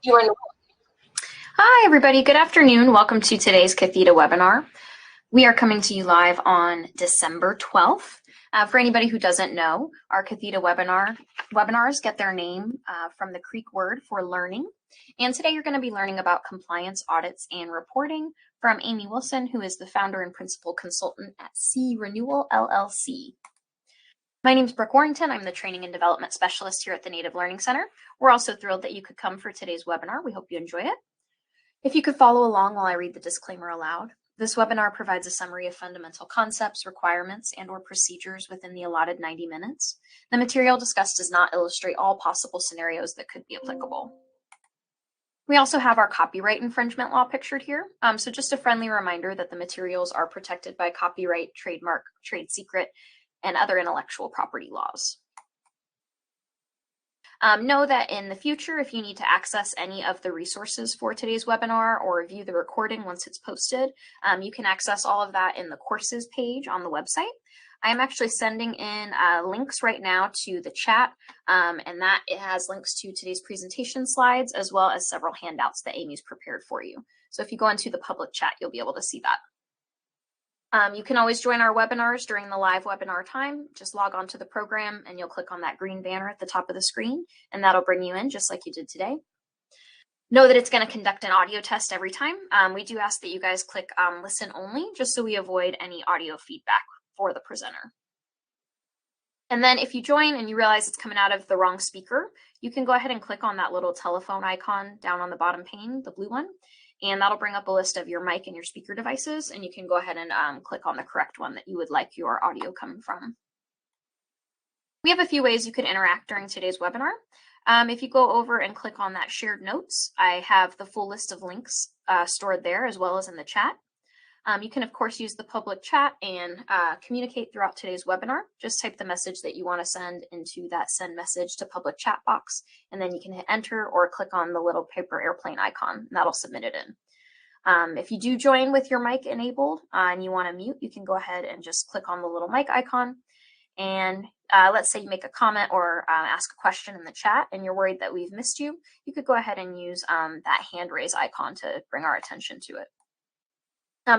Hi, everybody. Good afternoon. Welcome to today's Catheta webinar. We are coming to you live on December 12th. For anybody who doesn't know, our Catheta webinars get their name from the Creek word for learning. And today you're going to be learning about compliance, audits, and reporting from Amy Wilson, who is the founder and principal consultant at C Renewal LLC. My name is Brooke Warrington. I'm the Training and Development Specialist here at the Native Learning Center. We're also thrilled that you could come for today's webinar. We hope you enjoy it. If you could follow along while I read the disclaimer aloud, this webinar provides a summary of fundamental concepts, requirements, and/or procedures within the allotted 90 minutes. The material discussed does not illustrate all possible scenarios that could be applicable. We also have our copyright infringement law pictured here. So just a friendly reminder that the materials are protected by copyright, trademark, trade secret, and other intellectual property laws. Know that in the future, if you need to access any of the resources for today's webinar or view the recording once it's posted, you can access all of that in the courses page on the website. I am actually sending in links right now to the chat, and that it has links to today's presentation slides as well as several handouts that Amy's prepared for you. So if you go into the public chat, you'll be able to see that. You can always join our webinars during the live webinar time. Just log on to the program and you'll click on that green banner at the top of the screen, and that'll bring you in just like you did today. Know that it's going to conduct an audio test every time. We do ask that you guys click listen only, just so we avoid any audio feedback for the presenter. And then if you join and you realize it's coming out of the wrong speaker, you can go ahead and click on that little telephone icon down on the bottom pane, the blue one. And that'll bring up a list of your mic and your speaker devices, and you can go ahead and click on the correct one that you would like your audio coming from. We have a few ways you can interact during today's webinar. If you go over and click on that shared notes, I have the full list of links stored there as well as in the chat. You can, of course, use the public chat and communicate throughout today's webinar. Just type the message that you want to send into that send message to public chat box, and then you can hit enter or click on the little paper airplane icon, and that'll submit it in. If you do join with your mic enabled and you want to mute, you can go ahead and just click on the little mic icon. And let's say you make a comment or ask a question in the chat and you're worried that we've missed you, you could go ahead and use that hand raise icon to bring our attention to it.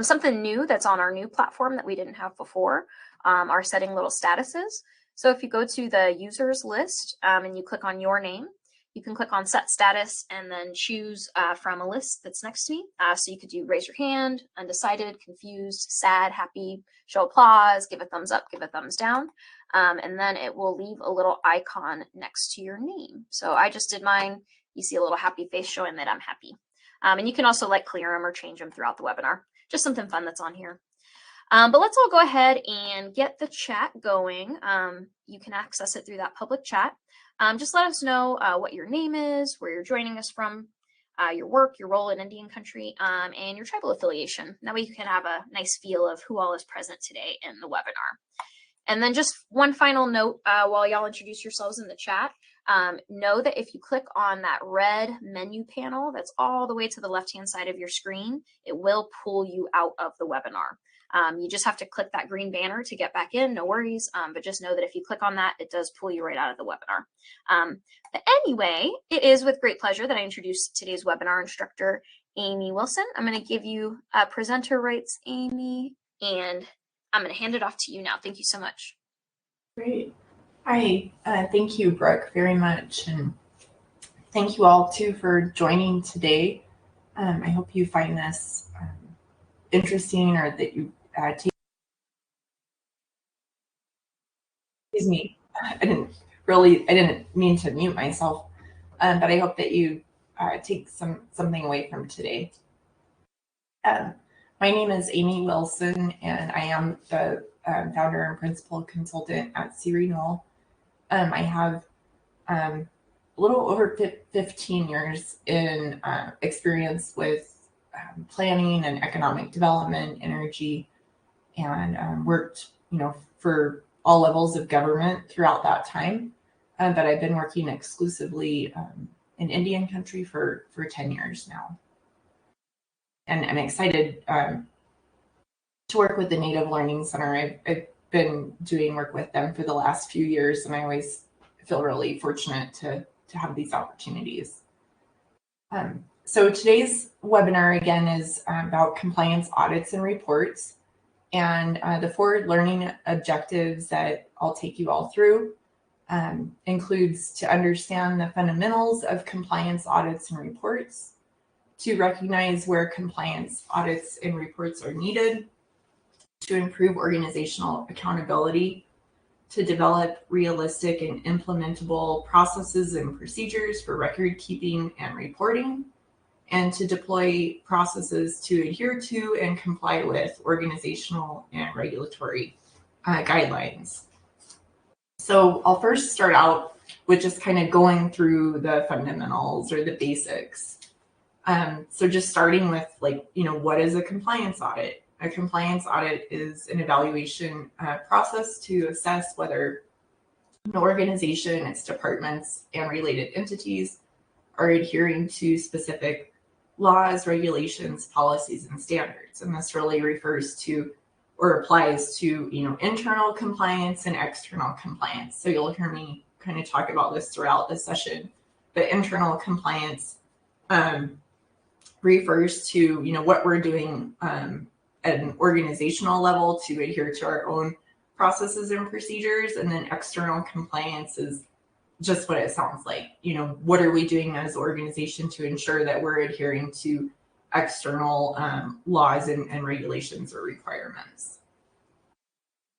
Something new that's on our new platform that we didn't have before are setting little statuses. So if you go to the users list and you click on your name, you can click on set status and then choose from a list that's next to me. So you could do raise your hand, undecided, confused, sad, happy, show applause, give a thumbs up, give a thumbs down. And then it will leave a little icon next to your name. So I just did mine. You see a little happy face showing that I'm happy. And you can also clear them or change them throughout the webinar. Just something fun that's on here. But let's all go ahead and get the chat going. You can access it through that public chat. Just let us know what your name is, where you're joining us from, your work, your role in Indian country, and your tribal affiliation. That way you can have a nice feel of who all is present today in the webinar. And then just one final note while y'all introduce yourselves in the chat. Know that if you click on that red menu panel that's all the way to the left-hand side of your screen, it will pull you out of the webinar. You just have to click that green banner to get back in, no worries. But just know that if you click on that, it does pull you right out of the webinar. But anyway, it is with great pleasure that I introduce today's webinar instructor, Amy Wilson. I'm going to give you presenter rights, Amy, and I'm going to hand it off to you now. Thank you so much. Great. Hi, thank you, Brooke, very much. And thank you all, too, for joining today. I hope you find this interesting, or that you take... Excuse me, I didn't mean to mute myself, but I hope that you take something away from today. My name is Amy Wilson, and I am the founder and principal consultant at C Renewal. I have a little over 15 years in experience with planning and economic development, energy, and worked, for all levels of government throughout that time. But I've been working exclusively in Indian country for 10 years now. And I'm excited to work with the Native Learning Center. I've been doing work with them for the last few years, and I always feel really fortunate to have these opportunities. So today's webinar again is about compliance audits and reports, and the 4 learning objectives that I'll take you all through includes to understand the fundamentals of compliance audits and reports, to recognize where compliance audits and reports are needed, to improve organizational accountability, to develop realistic and implementable processes and procedures for record keeping and reporting, and to deploy processes to adhere to and comply with organizational and regulatory guidelines. So I'll first start out with just kind of going through the fundamentals or the basics. So just starting with what is a compliance audit? A compliance audit is an evaluation process to assess whether an organization, its departments, and related entities are adhering to specific laws, regulations, policies, and standards. And this really refers to or applies to internal compliance and external compliance. So you'll hear me kind of talk about this throughout the session. But internal compliance refers to what we're doing at an organizational level to adhere to our own processes and procedures, and then external compliance is just what it sounds like. What are we doing as an organization to ensure that we're adhering to external laws and regulations or requirements.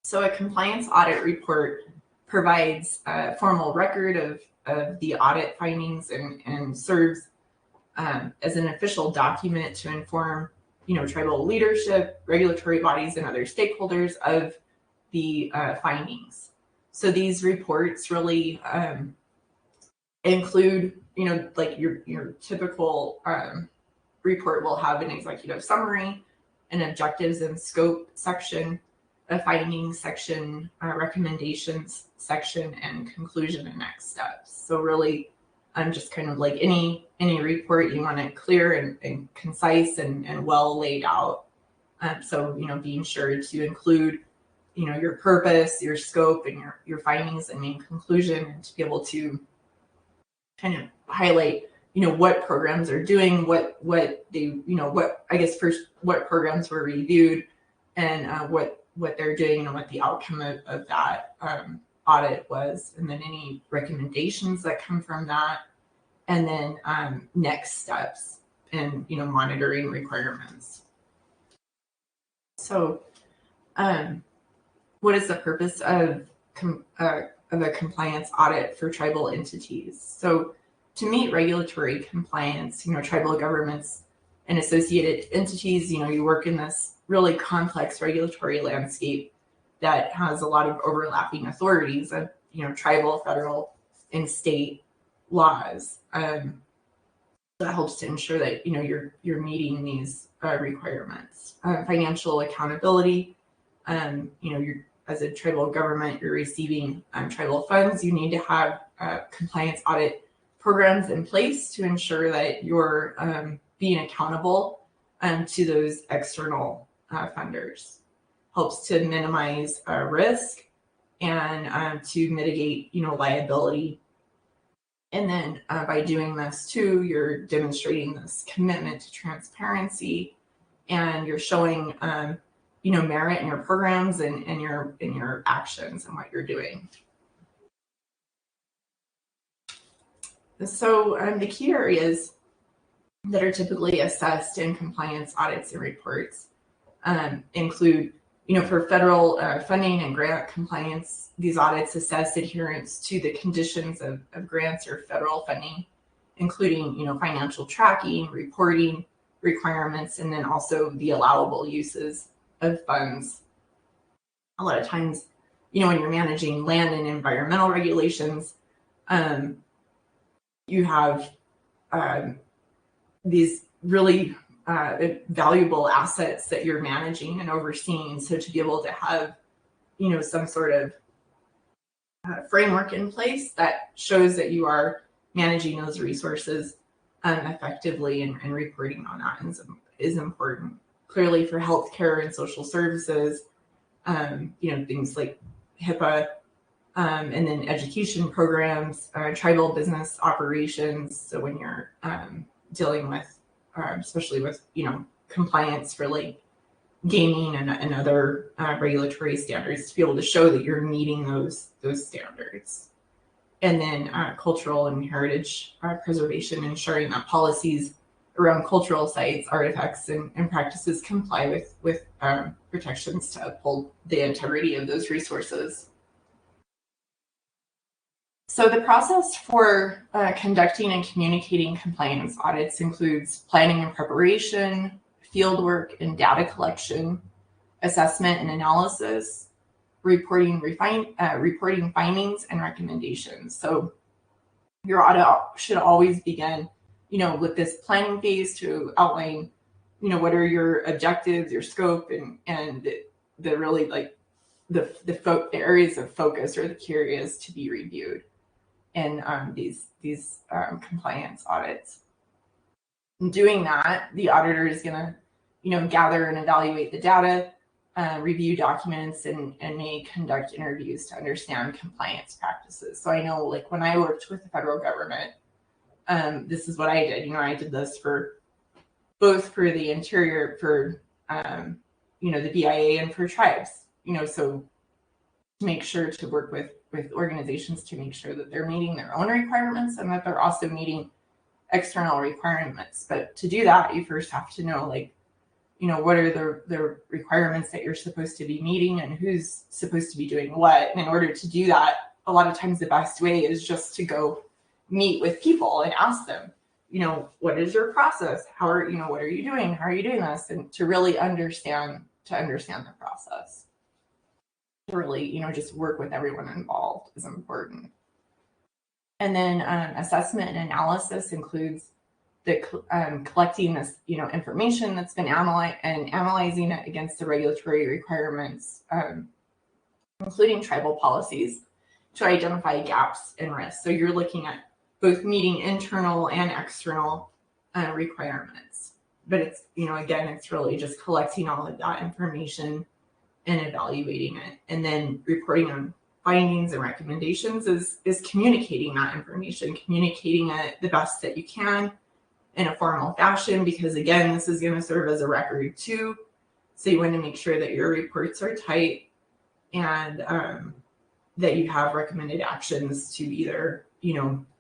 So a compliance audit report provides a formal record of the audit findings and serves as an official document to inform tribal leadership, regulatory bodies, and other stakeholders of the findings. So these reports really include, like your typical report will have an executive summary, an objectives and scope section, a findings section, recommendations section, and conclusion and next steps. So really, just kind of like any report, you want it clear and concise and well laid out. So being sure to include your purpose, your scope, and your findings and main conclusion, and to be able to kind of highlight what programs are doing, what programs were reviewed, and what they're doing and what the outcome of that audit was, and then any recommendations that come from that, and then next steps and monitoring requirements. So what is the purpose of a compliance audit for tribal entities? So to meet regulatory compliance, tribal governments and associated entities, you work in this really complex regulatory landscape that has a lot of overlapping authorities of, tribal, federal, and state laws. That helps to ensure that, you're meeting these requirements. Financial accountability, you're, as a tribal government, you're receiving tribal funds. You need to have compliance audit programs in place to ensure that you're being accountable to those external funders. Helps to minimize risk and to mitigate, liability. And then by doing this too, you're demonstrating this commitment to transparency, and you're showing, merit in your programs and in your actions and what you're doing. So the key areas that are typically assessed in compliance audits and reports include, for federal funding and grant compliance, these audits assess adherence to the conditions of grants or federal funding, including, financial tracking, reporting requirements, and then also the allowable uses of funds. A lot of times, when you're managing land and environmental regulations, you have these really valuable assets that you're managing and overseeing. So to be able to have, some sort of framework in place that shows that you are managing those resources effectively and reporting on that is important. Clearly for healthcare and social services, things like HIPAA, and then education programs, tribal business operations. So when you're dealing with, especially with, compliance for like gaming and other regulatory standards, to be able to show that you're meeting those standards. And then cultural and heritage preservation, ensuring that policies around cultural sites, artifacts, and practices comply with protections to uphold the integrity of those resources. So the process for conducting and communicating compliance audits includes planning and preparation, fieldwork and data collection, assessment and analysis, reporting findings and recommendations. So your audit should always begin, with this planning phase to outline, what are your objectives, your scope, and the really like the areas of focus or the key areas to be reviewed in these compliance audits. In doing that, the auditor is going to, gather and evaluate the data, review documents, and may conduct interviews to understand compliance practices. So I know, like, when I worked with the federal government, this is what I did. I did this for both for the interior, for the BIA, and for tribes. So to make sure to work with organizations to make sure that they're meeting their own requirements and that they're also meeting external requirements. But to do that, you first have to know, like, what are the requirements that you're supposed to be meeting and who's supposed to be doing what. And in order to do that, a lot of times the best way is just to go meet with people and ask them, what is your process? What are you doing? How are you doing this? And to really understand the process. To really, just work with everyone involved is important. And then assessment and analysis includes the collecting this, information that's been analyzed and analyzing it against the regulatory requirements, including tribal policies, to identify gaps and risks. So you're looking at both meeting internal and external requirements. But it's, again, it's really just collecting all of that information and evaluating it, and then reporting on findings and recommendations is communicating that information, communicating it the best that you can in a formal fashion, because again, this is going to serve as a record too. So you want to make sure that your reports are tight and that you have recommended actions to either,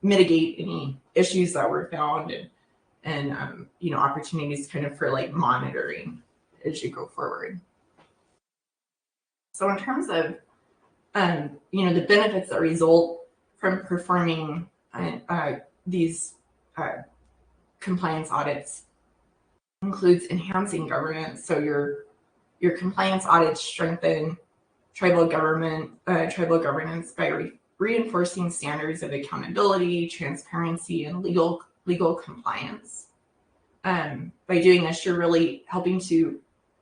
mitigate any issues that were found and opportunities kind of for like monitoring as you go forward. So in terms of, the benefits that result from performing these compliance audits includes enhancing governance. So your compliance audits strengthen tribal governance by reinforcing standards of accountability, transparency, and legal compliance. By doing this, you're really helping to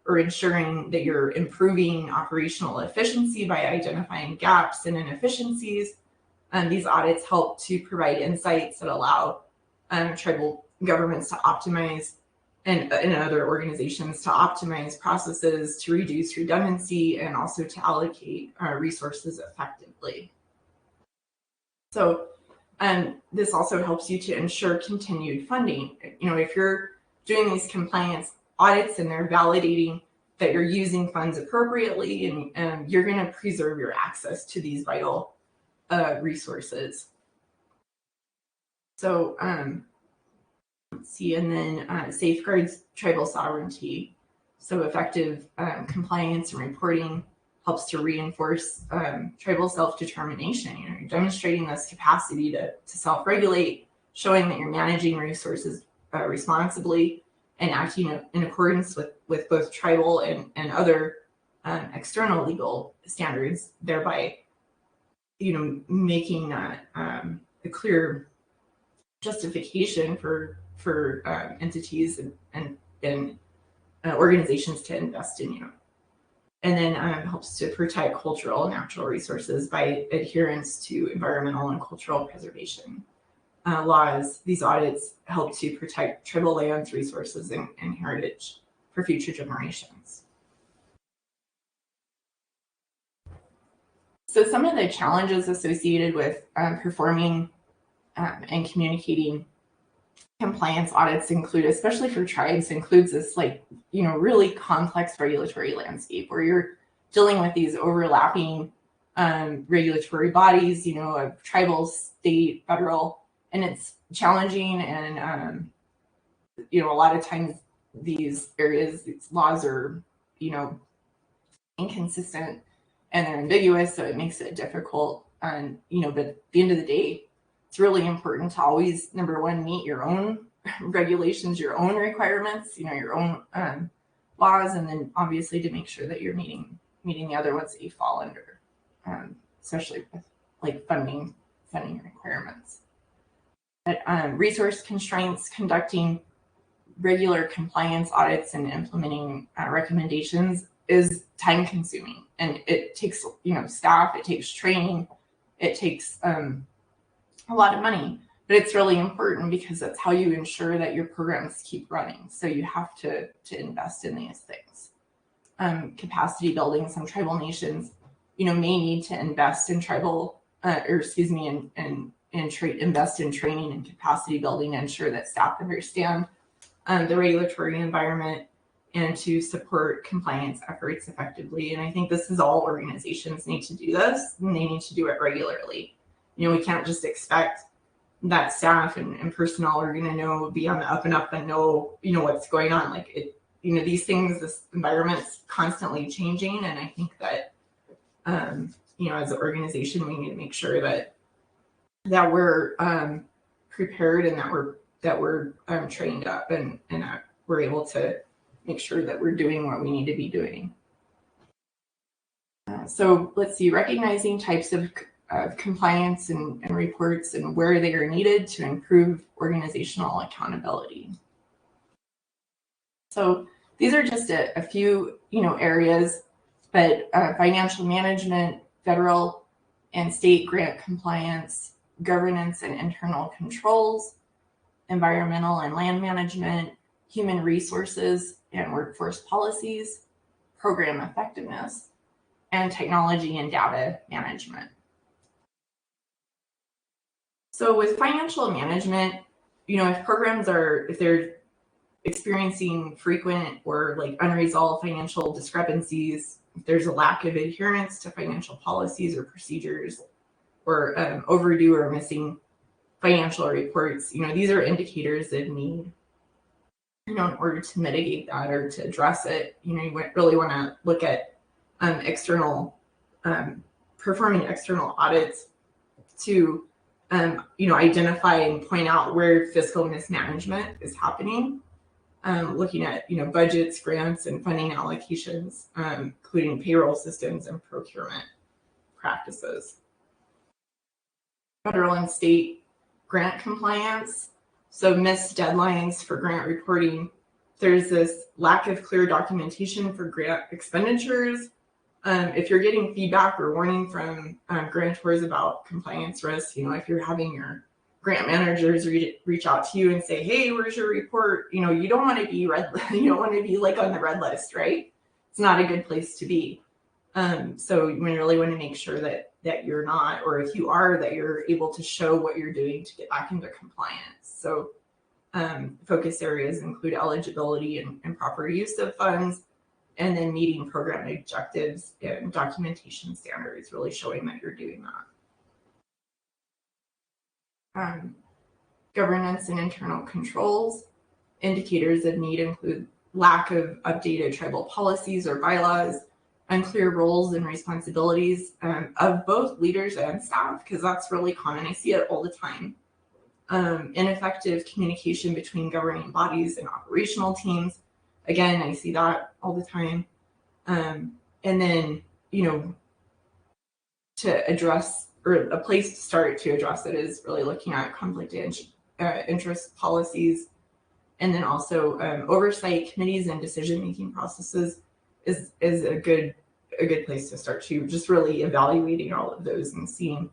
or ensuring that you're improving operational efficiency by identifying gaps and inefficiencies. These audits help to provide insights that allow tribal governments to optimize and other organizations to optimize processes, to reduce redundancy, and also to allocate resources effectively. So this also helps you to ensure continued funding. If you're doing these compliance audits and they're validating that you're using funds appropriately, and you're going to preserve your access to these vital resources. So let's see, and then safeguards tribal sovereignty. So effective compliance and reporting helps to reinforce tribal self-determination. You're demonstrating this capacity to self-regulate, showing that you're managing resources responsibly and acting in accordance with both tribal and other external legal standards, thereby, making that a clear justification for entities and organizations to invest in you. And then helps to protect cultural and natural resources by adherence to environmental and cultural preservation laws. These audits help to protect tribal lands, resources, and heritage for future generations. So some of the challenges associated with performing and communicating compliance audits include, especially for tribes, includes this really complex regulatory landscape where you're dealing with these overlapping regulatory bodies, of tribal, state, federal, and it's challenging. And a lot of times these laws are, inconsistent and they're ambiguous, so it makes it difficult. And but at the end of the day, it's really important to always, number one, meet your own regulations, your own requirements, your own laws, and then obviously to make sure that you're meeting the other ones that you fall under, especially with like funding requirements. But resource constraints, conducting regular compliance audits and implementing recommendations is time consuming, and it takes staff, it takes training, it takes a lot of money, but it's really important because that's how you ensure that your programs keep running. So you have to invest in these things. Capacity building. Some tribal nations, may need to invest in invest in training and capacity building to ensure that staff understand the regulatory environment and to support compliance efforts effectively. And I think this is all organizations need to do this, and they need to do it regularly. We can't just expect that staff and personnel are going to be on the up and up and know what's going on. These things, this environment's constantly changing, and I think that as an organization, we need to make sure that we're prepared and that we're trained up and that we're able to make sure that we're doing what we need to be doing. So let's see, recognizing types of compliance and reports and where they are needed to improve organizational accountability. So these are just a few areas, but financial management, federal and state grant compliance, governance and internal controls, environmental and land management, human resources and workforce policies, program effectiveness, and technology and data management. So with financial management, if they're experiencing frequent or unresolved financial discrepancies, if there's a lack of adherence to financial policies or procedures, or overdue or missing financial reports, these are indicators of need. In order to mitigate that or to address it, you really want to look at performing external audits to identify and point out where fiscal mismanagement is happening, looking at budgets, grants, and funding allocations, including payroll systems and procurement practices. Federal and state grant compliance. So missed deadlines for grant reporting. There's this lack of clear documentation for grant expenditures. If you're getting feedback or warning from grantors about compliance risks, if you're having your grant managers reach out to you and say, "Hey, where's your report?" You don't want to be you don't want to be on the red list, right? It's not a good place to be. So you really want to make sure that you're not, or if you are, that you're able to show what you're doing to get back into compliance. So focus areas include eligibility and proper use of funds, and then meeting program objectives and documentation standards, really showing that you're doing that. Governance and internal controls. Indicators of need include lack of updated tribal policies or bylaws, unclear roles and responsibilities of both leaders and staff, because that's really common. I see it all the time. Ineffective communication between governing bodies and operational teams. Again, I see that all the time. And then, to address, or a place to start to address it is really looking at conflict interest policies, and then also oversight committees and decision-making processes is a good place to start to just really evaluating all of those and seeing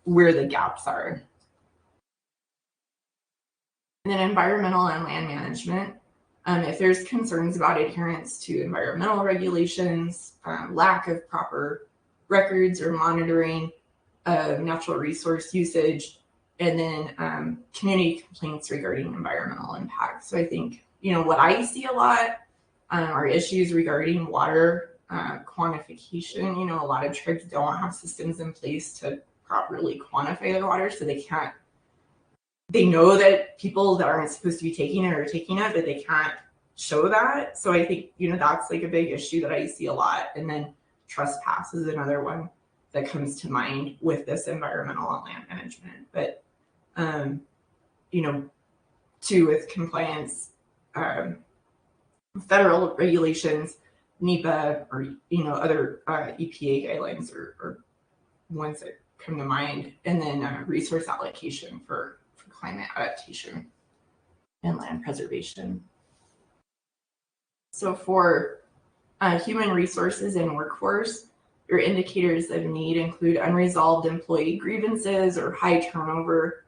where the gaps are. And then environmental and land management. If there's concerns about adherence to environmental regulations, lack of proper records or monitoring of natural resource usage, and then community complaints regarding environmental impact. So I think, what I see a lot are issues regarding water quantification. A lot of tribes don't have systems in place to properly quantify the water, so they know that people that aren't supposed to be taking it are taking it, but they can't show that. So I think, that's like a big issue that I see a lot. And then trespass is another one that comes to mind with this environmental and land management. But, too, with compliance, federal regulations, NEPA, or, other EPA guidelines or ones that come to mind. And then resource allocation for climate adaptation and land preservation. So for human resources and workforce, your indicators of need include unresolved employee grievances or high turnover,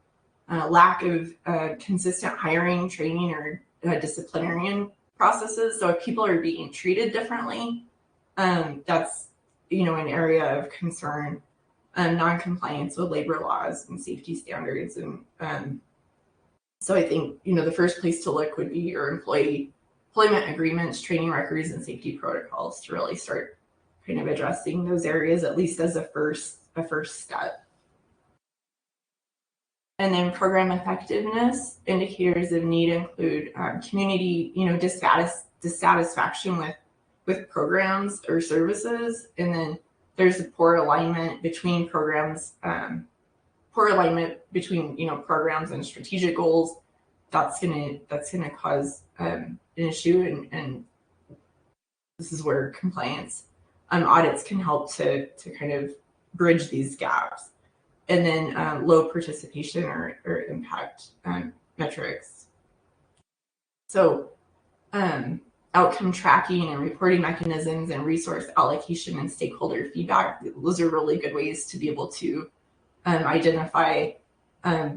lack of consistent hiring, training, or disciplinarian processes. So if people are being treated differently, that's an area of concern. Non-compliance with labor laws and safety standards, and so I think the first place to look would be your employment agreements, training records, and safety protocols to really start kind of addressing those areas, at least as a first step. And then program effectiveness indicators of need include community, dissatisfaction with programs or services, and then there's a poor alignment between programs, programs and strategic goals. That's gonna cause an issue, and this is where compliance audits can help to kind of bridge these gaps. And then low participation or impact metrics. So outcome tracking and reporting mechanisms and resource allocation and stakeholder feedback, those are really good ways to be able to identify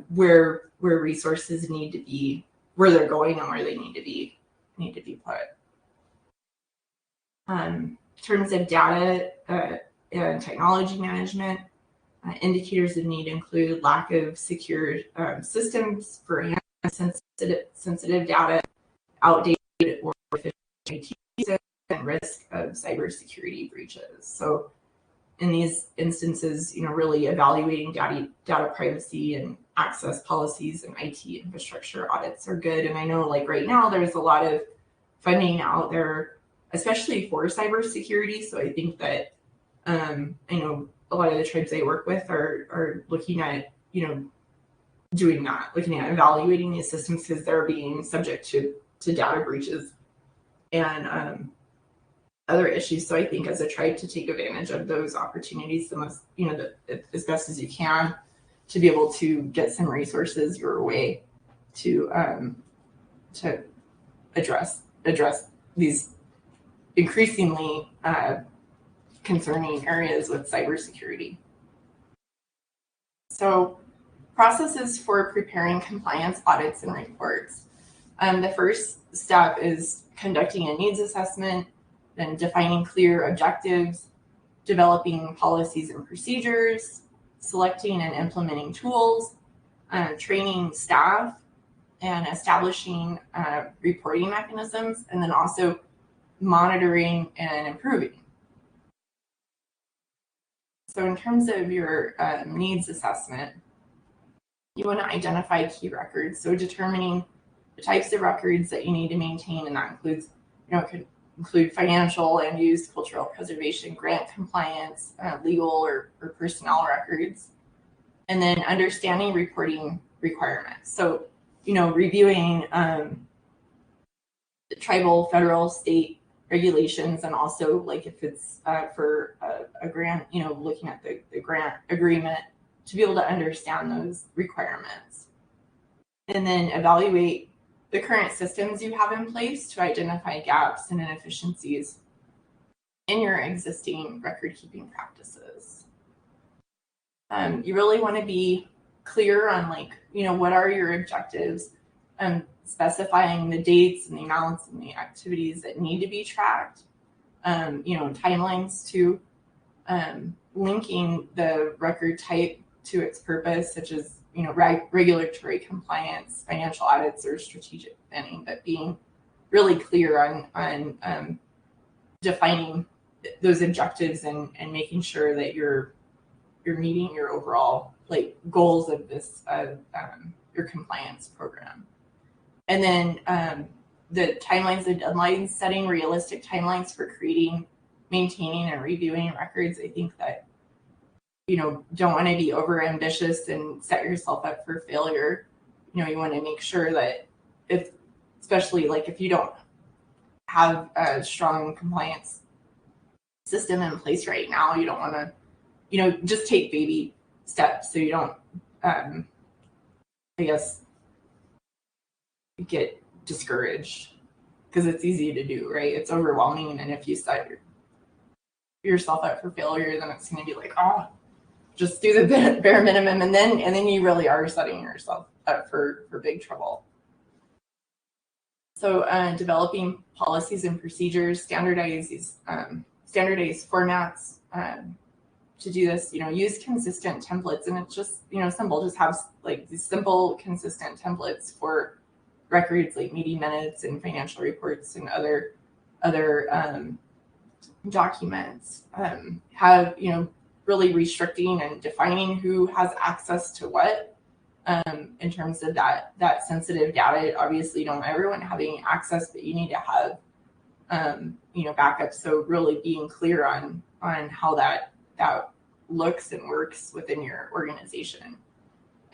where resources need to be, where they're going and where they need to be put. In terms of data and technology management, indicators of need include lack of secure systems for handling sensitive data, outdated or efficient IT systems, and risk of cybersecurity breaches. So in these instances, really evaluating data privacy and access policies and IT infrastructure audits are good. And I know right now there's a lot of funding out there, especially for cybersecurity. So I think that I know a lot of the tribes I work with are looking at, doing that, looking at evaluating these systems because they're being subject to data breaches and other issues. So I think as a tribe to take advantage of those opportunities the most, as best as you can, to be able to get some resources your way to address these increasingly concerning areas with cybersecurity. So processes for preparing compliance audits and reports. The first step is conducting a needs assessment, then defining clear objectives, developing policies and procedures, selecting and implementing tools, training staff, and establishing reporting mechanisms, and then also monitoring and improving. So in terms of your needs assessment, you want to identify key records. So determining the types of records that you need to maintain, and that includes, it could include financial, land use, cultural preservation, grant compliance, legal or personnel records, and then understanding reporting requirements. So, reviewing the tribal, federal, state regulations, and also if it's for a grant, looking at the grant agreement to be able to understand those requirements. And then evaluate the current systems you have in place to identify gaps and inefficiencies in your existing record-keeping practices. You really want to be clear on what are your objectives, specifying the dates and the amounts and the activities that need to be tracked, timelines to linking the record type to its purpose, such as, regulatory compliance, financial audits, or strategic planning, but being really clear on defining those objectives and making sure that you're meeting your overall goals of this your compliance program. And then the timelines and deadlines, setting realistic timelines for creating, maintaining, and reviewing records. I think that don't want to be over ambitious and set yourself up for failure. You want to make sure that especially if you don't have a strong compliance system in place right now, you don't want to, just take baby steps so you don't, I guess, get discouraged, because it's easy to do, right? It's overwhelming. And if you set yourself up for failure, then it's going to be just do the bare minimum. And then you really are setting yourself up for big trouble. So developing policies and procedures, standardized formats to do this. Use consistent templates, and it's just simple. Just have these simple, consistent templates for records like meeting minutes and financial reports and other documents. Have really restricting and defining who has access to what. In terms of that sensitive data, obviously don't everyone having access, but you need to have backup. So really being clear on how that looks and works within your organization,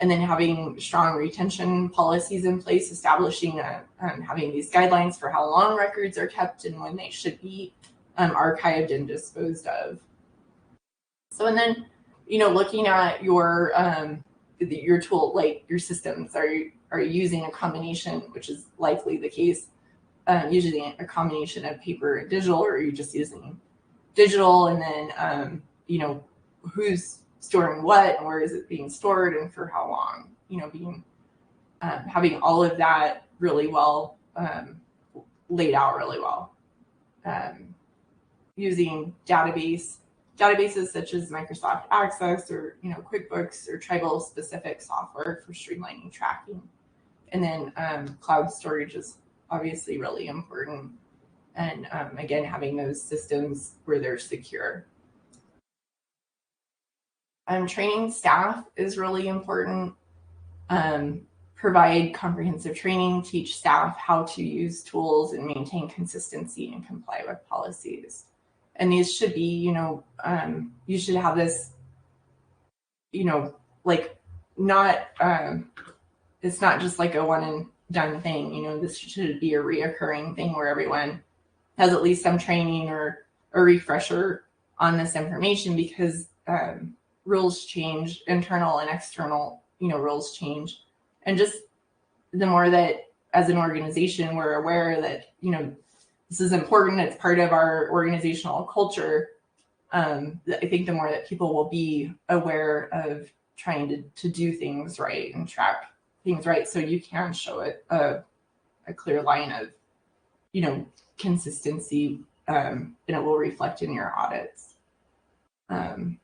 and then having strong retention policies in place, establishing having these guidelines for how long records are kept and when they should be archived and disposed of. So, and then looking at your tool, your systems, are you using a combination, which is likely the case, usually a combination of paper and digital, or are you just using digital? And then who's storing what and where is it being stored and for how long? Having all of that really well laid out really well. Using databases such as Microsoft Access or QuickBooks or tribal specific software for streamlining tracking. And then cloud storage is obviously really important. And again, having those systems where they're secure. Training staff is really important. Provide comprehensive training, teach staff how to use tools and maintain consistency and comply with policies. And these should be, you should have this, not, it's not just a one and done thing. This should be a reoccurring thing where everyone has at least some training or a refresher on this information, because rules change, internal and external, rules change. And just the more that as an organization, we're aware that, this is important, it's part of our organizational culture, I think the more that people will be aware of trying to do things right and track things right, so you can show it a clear line of, consistency, and it will reflect in your audits. And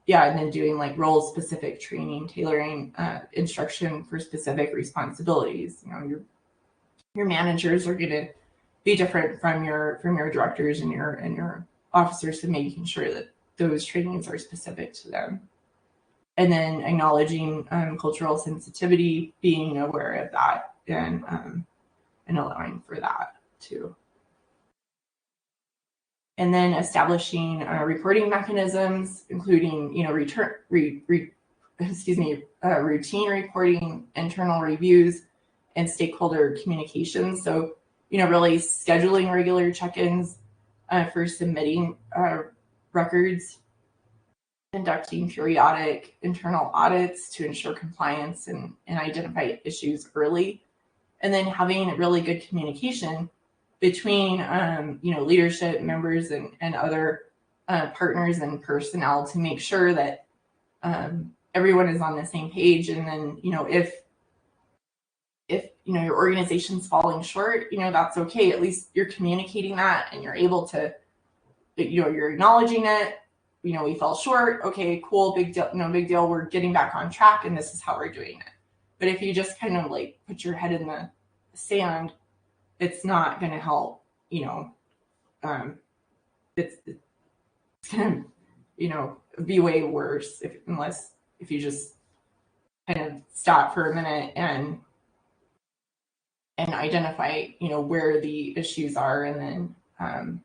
then doing role-specific training, tailoring instruction for specific responsibilities. Your managers are going to be different from your directors and your officers, so making sure that those trainings are specific to them. And then acknowledging cultural sensitivity, being aware of that, and allowing for that too. And then establishing reporting mechanisms, including routine reporting, internal reviews, and stakeholder communications. So really scheduling regular check-ins for submitting records, conducting periodic internal audits to ensure compliance and identify issues early, and then having really good communication between leadership members and other partners and personnel to make sure that everyone is on the same page. And then if your organization's falling short, that's okay. At least you're communicating that, and you're able to, you're acknowledging it, we fell short. Okay, cool, big deal, no big deal. We're getting back on track, and this is how we're doing it. But if you just kind of like put your head in the sand, it's not going to help. It's going to be way worse if you just kind of stop for a minute and identify where the issues are, and then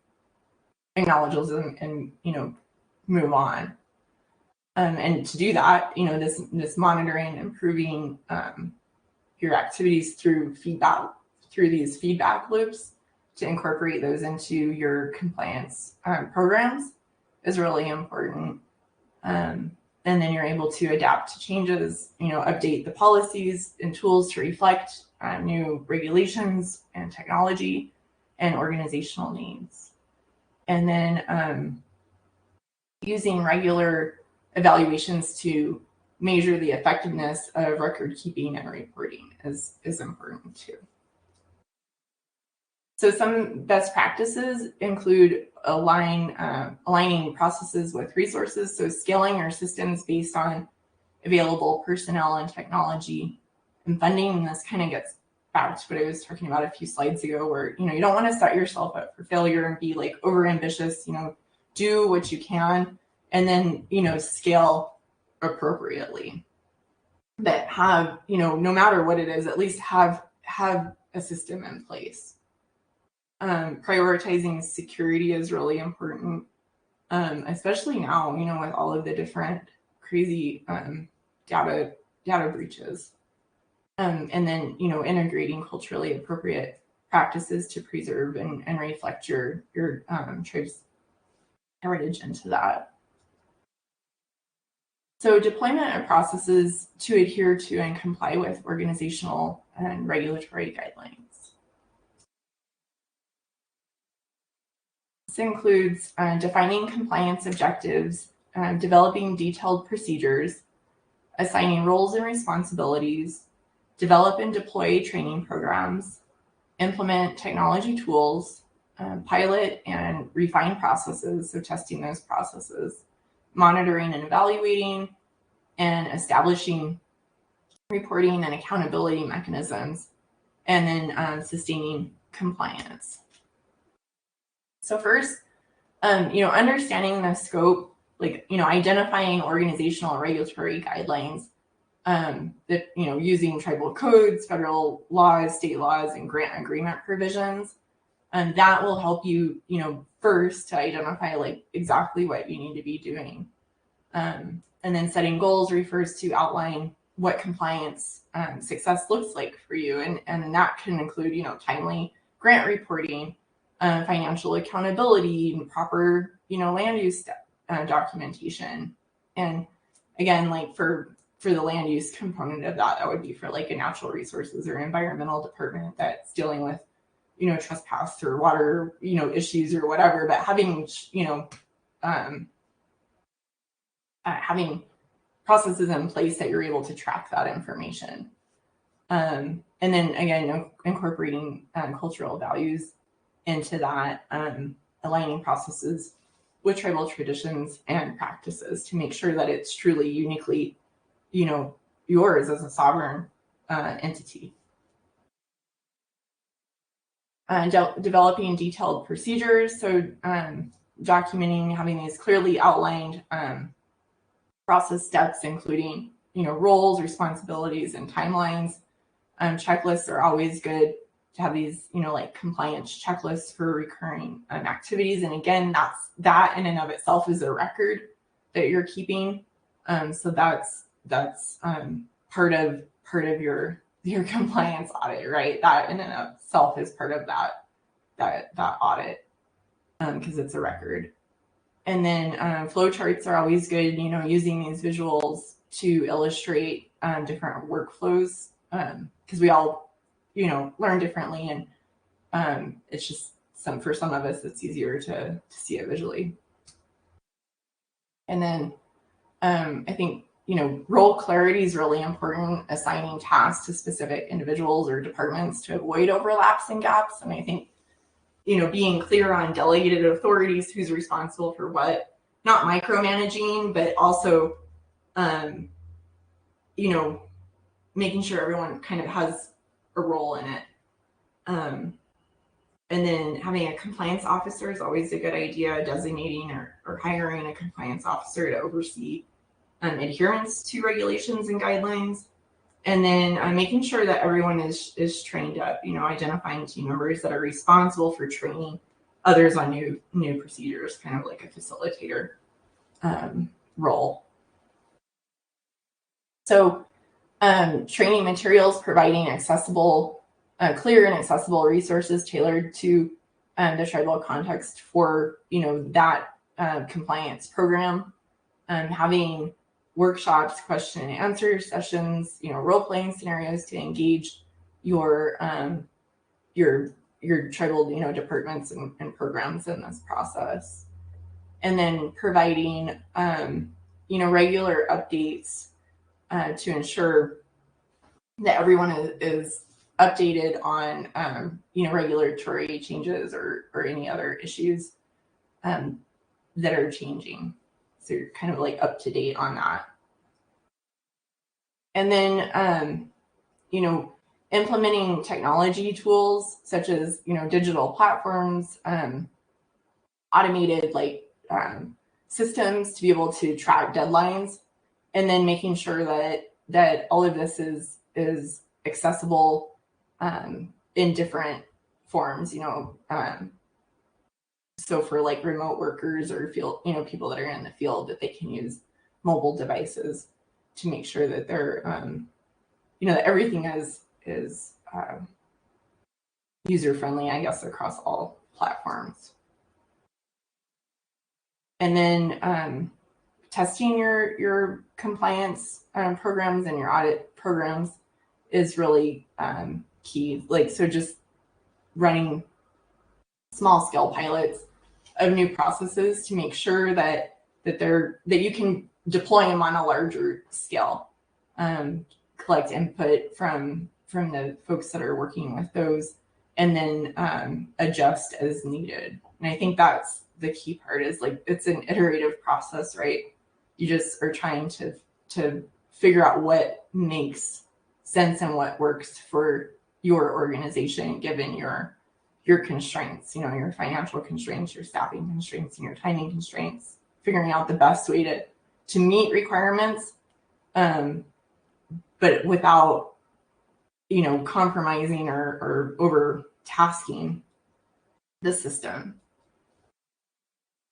acknowledge them and move on. And to do that, this monitoring, improving your activities through these feedback loops, to incorporate those into your compliance programs is really important. And then you're able to adapt to changes, update the policies and tools to reflect new regulations and technology and organizational needs. And then using regular evaluations to measure the effectiveness of record keeping and reporting is important too. So some best practices include aligning processes with resources, so scaling your systems based on available personnel and technology and funding. And this kind of gets back to what I was talking about a few slides ago, where you don't want to set yourself up for failure and be like over ambitious. Do what you can, and then scale appropriately. But have no matter what it is, at least have a system in place. Prioritizing security is really important, especially now, with all of the different crazy data breaches. And then, integrating culturally appropriate practices to preserve and reflect your tribe's heritage into that. So deployment of processes to adhere to and comply with organizational and regulatory guidelines. This includes defining compliance objectives, developing detailed procedures, assigning roles and responsibilities, develop and deploy training programs, implement technology tools, pilot and refine processes, so testing those processes, monitoring and evaluating, and establishing reporting and accountability mechanisms, and then sustaining compliance. So first, understanding the scope, identifying organizational and regulatory guidelines, that, using tribal codes, federal laws, state laws, and grant agreement provisions. And that will help you, first to identify exactly what you need to be doing. And then setting goals refers to outline what compliance success looks like for you. And that can include, timely grant reporting, financial accountability, and proper, land use documentation. And again, for the land use component of that would be for a natural resources or environmental department that's dealing with, trespass or water, issues or whatever. But having, having processes in place that you're able to track that information. And then again, incorporating cultural values into that, aligning processes with tribal traditions and practices to make sure that it's truly uniquely, yours as a sovereign entity. Developing detailed procedures, so documenting, having these clearly outlined process steps, including roles, responsibilities, and timelines. Checklists are always good to have these compliance checklists for recurring activities. And again, that in and of itself is a record that you're keeping. So that's part of your compliance audit, right? That in and of itself is part of that audit, because it's a record. And then flow charts are always good, using these visuals to illustrate different workflows, because we all, learn differently, and it's just for some of us, it's easier to see it visually. And then I think, role clarity is really important, assigning tasks to specific individuals or departments to avoid overlaps and gaps. And I think, being clear on delegated authorities, who's responsible for what, not micromanaging, but also, you know, making sure everyone kind of has a role in it. And then having a compliance officer is always a good idea, designating or hiring a compliance officer to oversee adherence to regulations and guidelines. And then making sure that everyone is trained up, you know, identifying team members that are responsible for training others on new procedures, kind of like a facilitator role. So training materials, providing accessible, clear and accessible resources tailored to the tribal context for, you know, that compliance program. Having workshops, question and answer sessions, you know, role-playing scenarios to engage your tribal, you know, departments and programs in this process. And then providing, you know, regular updates to ensure that everyone is updated on, you know, regulatory changes or any other issues that are changing. So you're kind of like up to date on that. And then, you know, implementing technology tools such as, you know, digital platforms, automated like systems to be able to track deadlines, and then making sure that all of this is accessible in different forms, you know. So for like remote workers or field, you know, people that are in the field, that they can use mobile devices to make sure that they're, you know, that everything is user friendly, I guess, across all platforms. And then testing your compliance programs and your audit programs is really key. Like, so just running small scale pilots of new processes to make sure that you can deploy them on a larger scale, collect input from the folks that are working with those, and then adjust as needed. And I think that's the key part, is like, it's an iterative process, right? You just are trying to figure out what makes sense and what works for your organization, given your constraints, you know, your financial constraints, your staffing constraints, and your timing constraints, figuring out the best way to meet requirements, but without, you know, compromising or over tasking the system.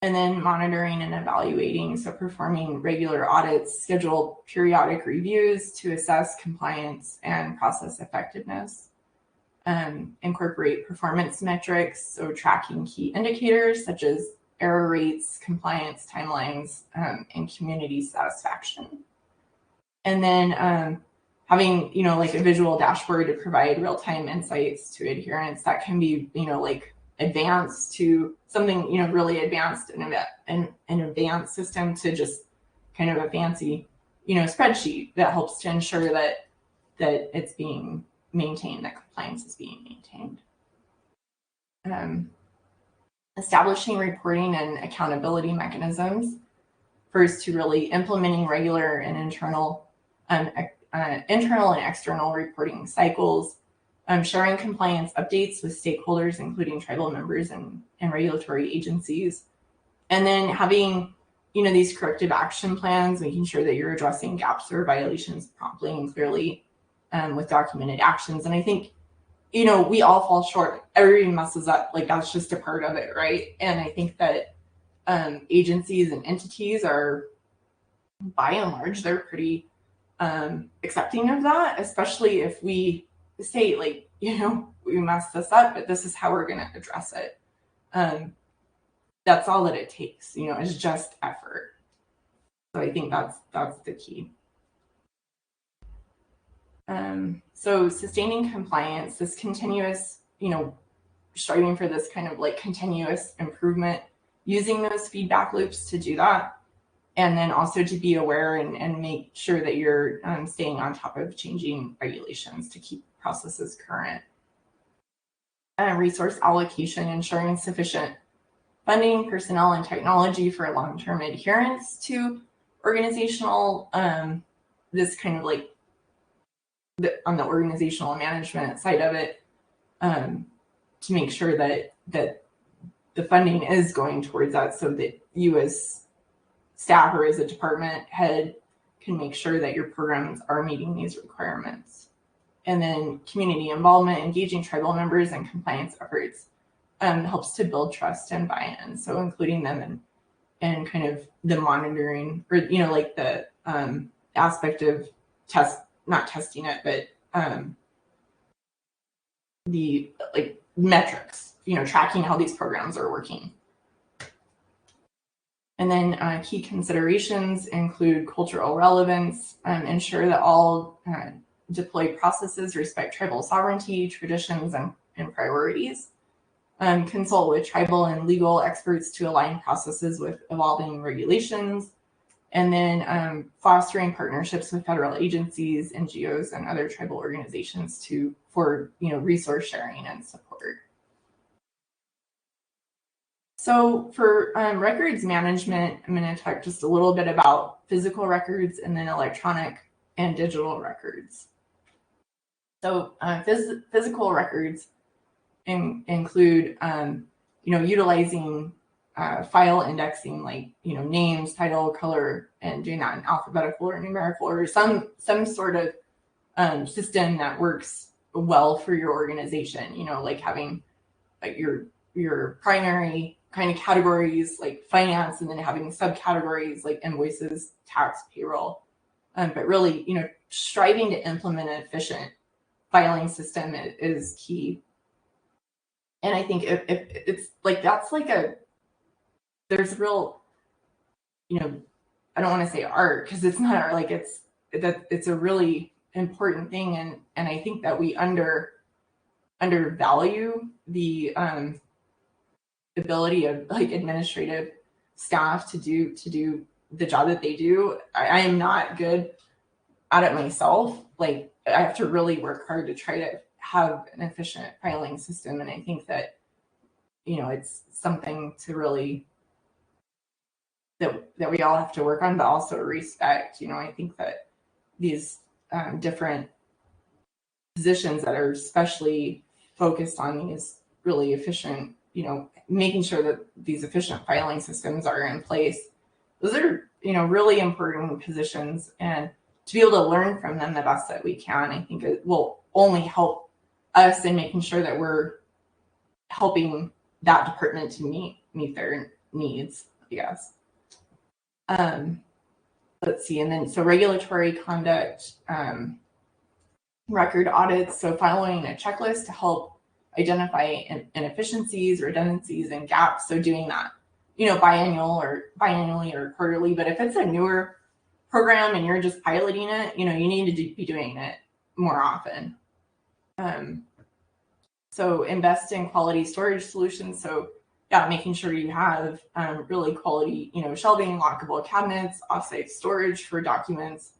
And then monitoring and evaluating, so performing regular audits, schedule periodic reviews to assess compliance and process effectiveness. Incorporate performance metrics, so tracking key indicators such as error rates, compliance timelines, and community satisfaction. And then having, you know, like a visual dashboard to provide real-time insights to adherence that can be, you know, like advanced to something, you know, really advanced and an advanced system to just kind of a fancy, you know, spreadsheet that helps to ensure that it's being maintained, that compliance is being maintained. Establishing reporting and accountability mechanisms. First, to really implementing regular and internal and external reporting cycles, sharing compliance updates with stakeholders, including tribal members and regulatory agencies, and then having, you know, these corrective action plans, making sure that you're addressing gaps or violations promptly and clearly with documented actions. And I think, you know, we all fall short. Everybody messes up. Like, that's just a part of it, right? And I think that agencies and entities are, by and large, they're pretty accepting of that, especially if we say, like, you know, we messed this up, but this is how we're going to address it. That's all that it takes, you know, it's just effort. So I think that's the key. So sustaining compliance, this continuous, you know, striving for this kind of like continuous improvement, using those feedback loops to do that. And then also to be aware and make sure that you're staying on top of changing regulations to keep processes current. Resource allocation, ensuring sufficient funding, personnel, and technology for long-term adherence to organizational, this kind of like on the organizational management side of it, to make sure that the funding is going towards that, so that you as staff or as a department head can make sure that your programs are meeting these requirements. And then community involvement, engaging tribal members and compliance efforts helps to build trust and buy-in. So including them in kind of the monitoring, or, you know, like the aspect of not testing it, but the like metrics, you know, tracking how these programs are working. And then key considerations include cultural relevance, ensure that all deployed processes respect tribal sovereignty, traditions, and priorities. Consult with tribal and legal experts to align processes with evolving regulations. And then fostering partnerships with federal agencies, NGOs, and other tribal organizations for resource sharing and support. So for records management, I'm going to talk just a little bit about physical records and then electronic and digital records. So physical records include utilizing file indexing, like names, title, color, and doing that in alphabetical or numerical or some sort of system that works well for your organization. Like having your primary kind of categories like finance, and then having subcategories like invoices, tax, payroll. But really, striving to implement an efficient filing system is key. And I think if it's like, that's like there's real, I don't want to say art, because it's not art, like it's a really important thing. And I think that we undervalue the ability of like administrative staff to do the job that they do. I am not good at it myself. Like, I have to really work hard to try to have an efficient filing system. And I think that, it's something to really, that we all have to work on, but also respect. I think that these different positions that are especially focused on these really efficient, making sure that these efficient filing systems are in place, those are, really important positions. And to be able to learn from them the best that we can, I think it will only help us in making sure that we're helping that department to meet their needs, I guess. Let's see, and then so regulatory conduct, record audits, so following a checklist to help identify inefficiencies, redundancies, and gaps. So doing that, biannually or quarterly. But if it's a newer program and you're just piloting it, you need to be doing it more often. So invest in quality storage solutions. So yeah, making sure you have really quality, shelving, lockable cabinets, offsite storage for documents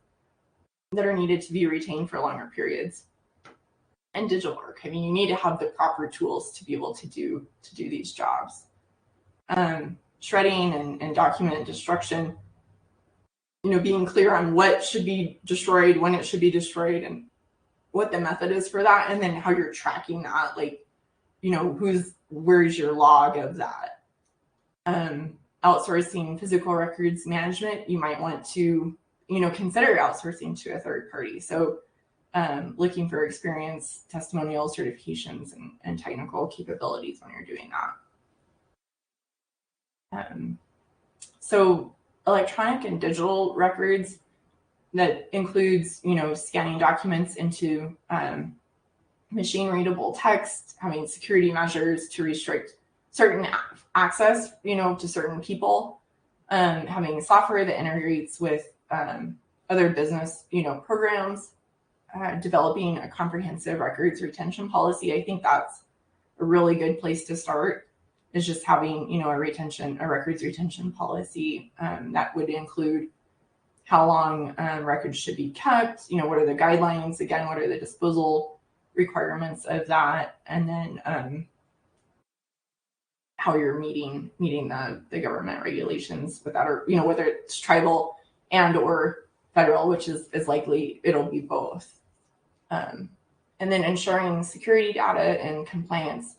that are needed to be retained for longer periods. And digital archiving, you need to have the proper tools to be able to do these jobs. Shredding and document destruction, being clear on what should be destroyed, when it should be destroyed, and what the method is for that, and then how you're tracking that, like, where's your log of that. Outsourcing physical records management, you might want to, consider outsourcing to a third party. So looking for experience, testimonial certifications, and technical capabilities when you're doing that. So electronic and digital records, that includes, scanning documents into machine readable text, having security measures to restrict certain access, to certain people, having software that integrates with other business, programs, developing a comprehensive records retention policy. I think that's a really good place to start, is just having, a records retention policy that would include how long records should be kept, what are the guidelines, again, what are the disposal requirements of that, and then how you're meeting the government regulations with that, or whether it's tribal and or federal, which is likely it'll be both. And then ensuring security data and compliance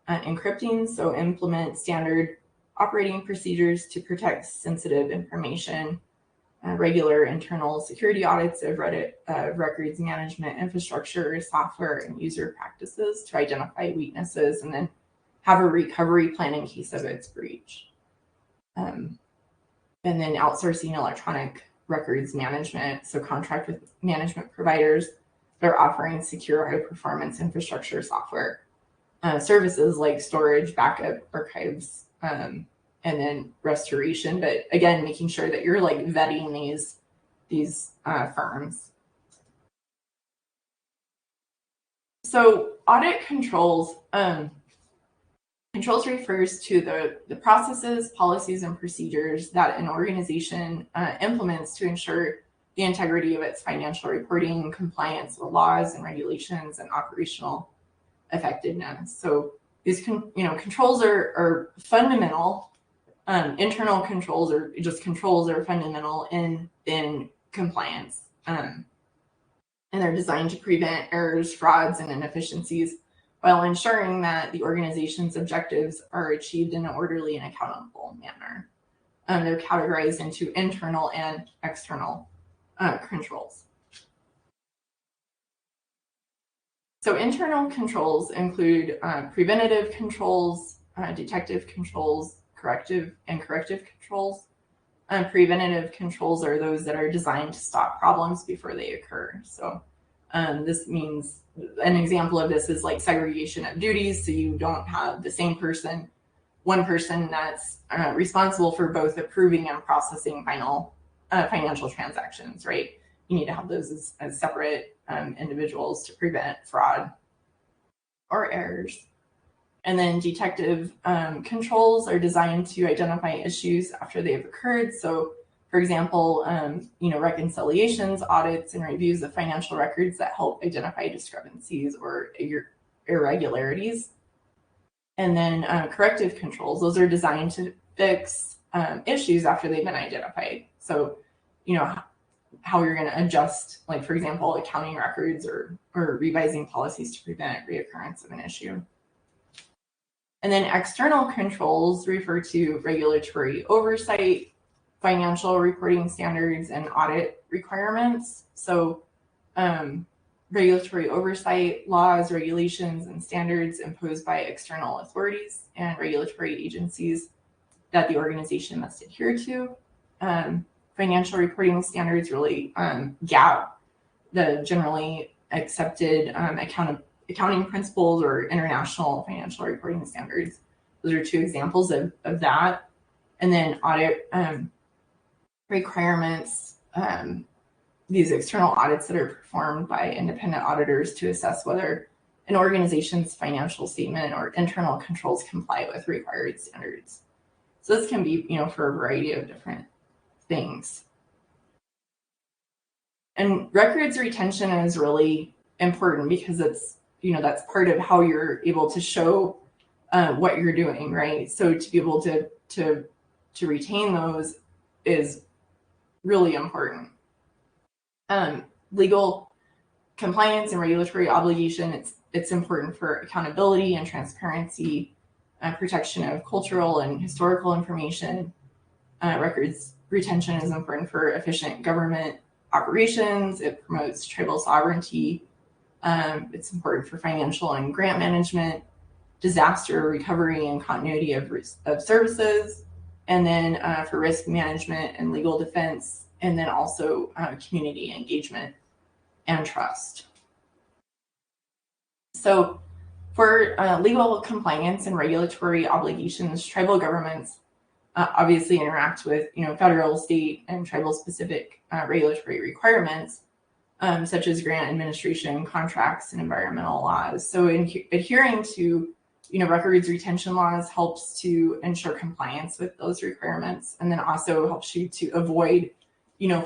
encrypting, so implement standard operating procedures to protect sensitive information, regular internal security audits of records management infrastructure, software, and user practices to identify weaknesses, and then have a recovery plan in case of its breach. And then outsourcing electronic records management, so contract with management providers that are offering secure high-performance infrastructure software services like storage, backup, archives, and then restoration. But again, making sure that you're like vetting these firms. So audit controls. Controls refers to the processes, policies, and procedures that an organization implements to ensure the integrity of its financial reporting, compliance with laws and regulations, and operational effectiveness. So these controls are fundamental. Internal controls, or just controls, are fundamental in compliance, and they're designed to prevent errors, frauds, and inefficiencies while ensuring that the organization's objectives are achieved in an orderly and accountable manner. They're categorized into internal and external controls. So internal controls include preventative controls, detective controls, corrective controls. Preventative controls are those that are designed to stop problems before they occur. So this means, an example of this is like segregation of duties, so you don't have the same person, one person that's responsible for both approving and processing financial transactions, right? You need to have those as separate individuals to prevent fraud or errors. And then detective controls are designed to identify issues after they've occurred. So, for example, reconciliations, audits, and reviews of financial records that help identify discrepancies or irregularities. And then corrective controls, those are designed to fix issues after they've been identified. So, how you're going to adjust, like, for example, accounting records or revising policies to prevent reoccurrence of an issue. And then external controls refer to regulatory oversight, financial reporting standards, and audit requirements. So regulatory oversight, laws, regulations, and standards imposed by external authorities and regulatory agencies that the organization must adhere to. Financial reporting standards really gap the generally accepted accounting principles or international financial reporting standards. Those are two examples of that. And then audit requirements, these external audits that are performed by independent auditors to assess whether an organization's financial statement or internal controls comply with required standards. So this can be, for a variety of different things. And records retention is really important because it's, that's part of how you're able to show what you're doing, right? So to be able to retain those is really important. Legal compliance and regulatory obligation, it's important for accountability and transparency, protection of cultural and historical information. Records retention is important for efficient government operations. It promotes tribal sovereignty. It's important for financial and grant management, disaster recovery and continuity of services, and then for risk management and legal defense, and then also community engagement and trust. So for legal compliance and regulatory obligations, tribal governments obviously interact with federal, state, and tribal specific regulatory requirements, such as grant administration, contracts, and environmental laws. So adhering to records retention laws helps to ensure compliance with those requirements, and then also helps you to avoid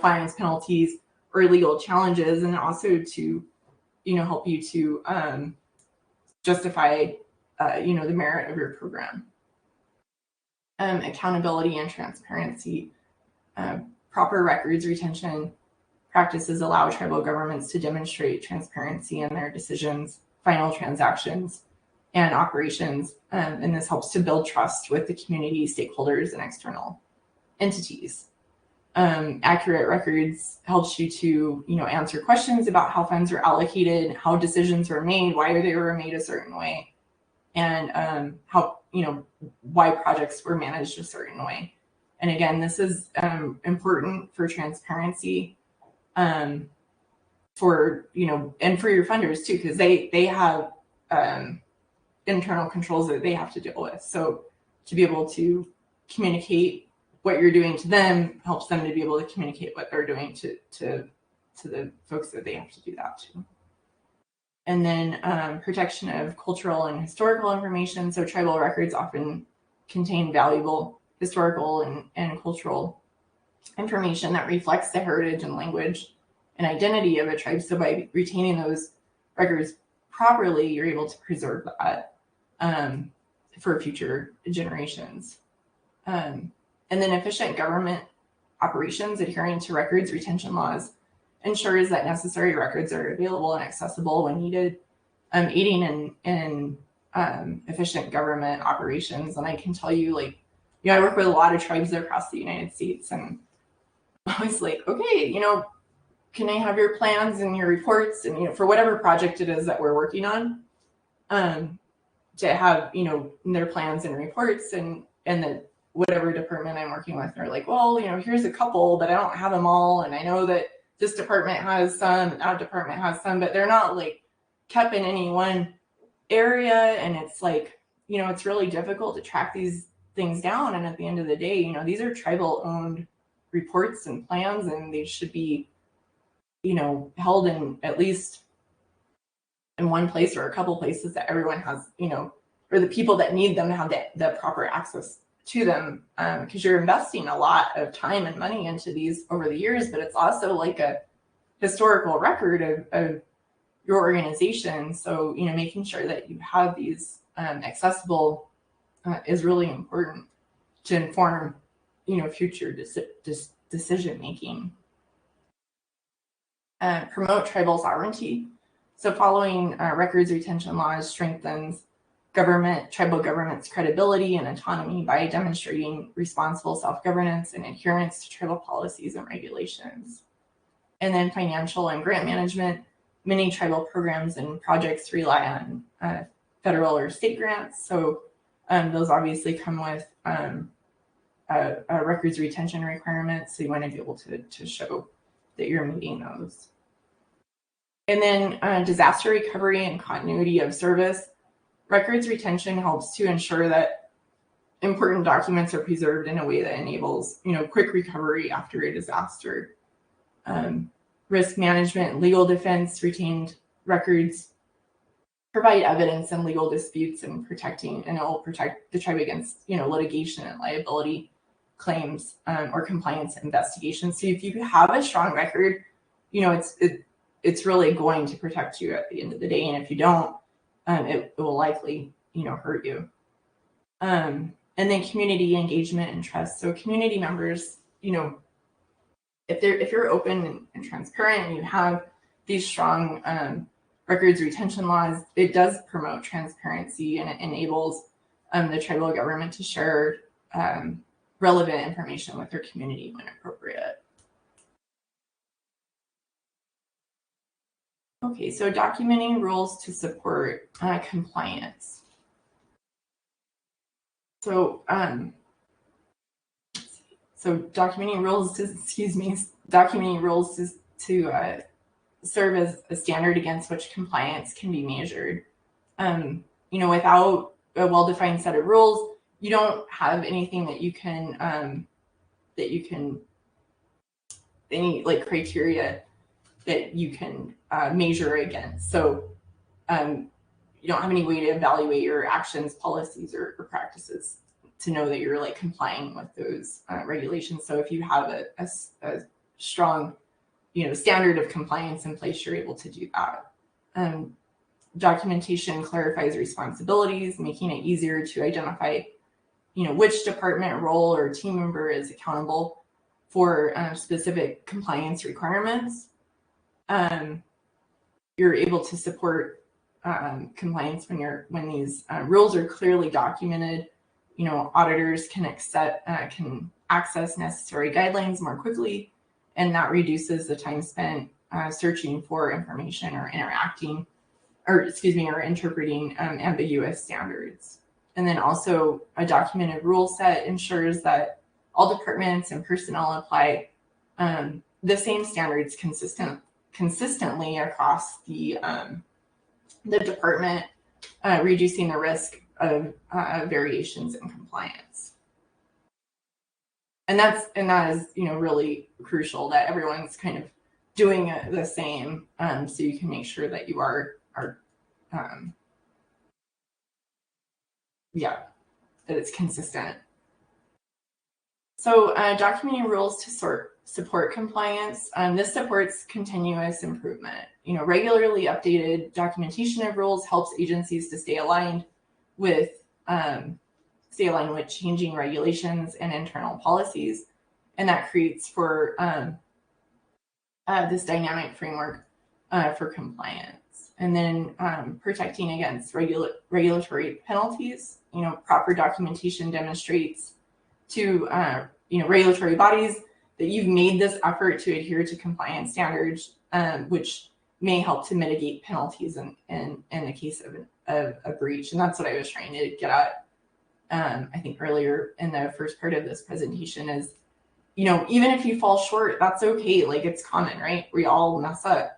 fines, penalties, or legal challenges, and also to help you to justify the merit of your program. accountability and transparency. Proper records retention practices allow tribal governments to demonstrate transparency in their decisions, final transactions, and operations. And this helps to build trust with the community, stakeholders, and external entities. Accurate records helps you to, answer questions about how funds are allocated, how decisions were made, why they were made a certain way, and how, why projects were managed a certain way. And again, this is important for transparency, for, and for your funders too, because they have internal controls that they have to deal with. So to be able to communicate what you're doing to them helps them to be able to communicate what they're doing to the folks that they have to do that to. And then protection of cultural and historical information. So tribal records often contain valuable historical and cultural information that reflects the heritage and language and identity of a tribe. So by retaining those records properly, you're able to preserve that for future generations. And then efficient government operations adhering to records retention laws ensures that necessary records are available and accessible when needed, aiding in efficient government operations. And I can tell you, I work with a lot of tribes across the United States, and I was like, okay, can I have your plans and your reports and, for whatever project it is that we're working on, to have, their plans and reports and that whatever department I'm working with, they're like, well, here's a couple, but I don't have them all. And I know that this department has some, and that department has some, but they're not kept in any one area. And it's it's really difficult to track these things down. And at the end of the day, these are tribal owned reports and plans, and they should be, held in at least in one place or a couple places that everyone has, or the people that need them have the proper access to them, because you're investing a lot of time and money into these over the years, but it's also like a historical record of your organization. So, making sure that you have these accessible is really important to inform, future decision making. Promote tribal sovereignty. So following records retention laws strengthens tribal government's credibility and autonomy by demonstrating responsible self-governance and adherence to tribal policies and regulations. And then financial and grant management. Many tribal programs and projects rely on federal or state grants. So those obviously come with records retention requirements. So you want to be able to show that you're meeting those. And then disaster recovery and continuity of service. Records retention helps to ensure that important documents are preserved in a way that enables, quick recovery after a disaster. Risk management, legal defense, retained records provide evidence in legal disputes and it will protect the tribe against, litigation and liability claims or compliance investigations. So if you have a strong record, it's really going to protect you at the end of the day. And if you don't, it will likely, hurt you. And then community engagement and trust. So community members, if you're open and transparent and you have these strong records retention laws, it does promote transparency and it enables the tribal government to share relevant information with their community when appropriate. Okay, so documenting rules to support compliance. So, documenting rules to serve as a standard against which compliance can be measured. Without a well-defined set of rules, you don't have anything that you can any criteria that you can measure against. So you don't have any way to evaluate your actions, policies, or practices to know that you're complying with those regulations. So if you have a strong, standard of compliance in place, you're able to do that. Documentation clarifies responsibilities, making it easier to identify which department, role, or team member is accountable for specific compliance requirements. You're able to support compliance when these rules are clearly documented. Auditors can access necessary guidelines more quickly, and that reduces the time spent searching for information or interpreting ambiguous standards. And then also a documented rule set ensures that all departments and personnel apply the same standards consistently across the department, reducing the risk of variations in compliance. And that is really crucial, that everyone's kind of doing the same, so you can make sure that you are that it's consistent. So documenting rules to support compliance. This supports continuous improvement. Regularly updated documentation of rules helps agencies to stay aligned with changing regulations and internal policies, and that creates for this dynamic framework for compliance. And then protecting against regulatory penalties. Proper documentation demonstrates to regulatory bodies that you've made this effort to adhere to compliance standards, which may help to mitigate penalties in the case of a breach. And that's what I was trying to get at, I think earlier in the first part of this presentation is, even if you fall short, that's okay. Like, it's common, right? We all mess up.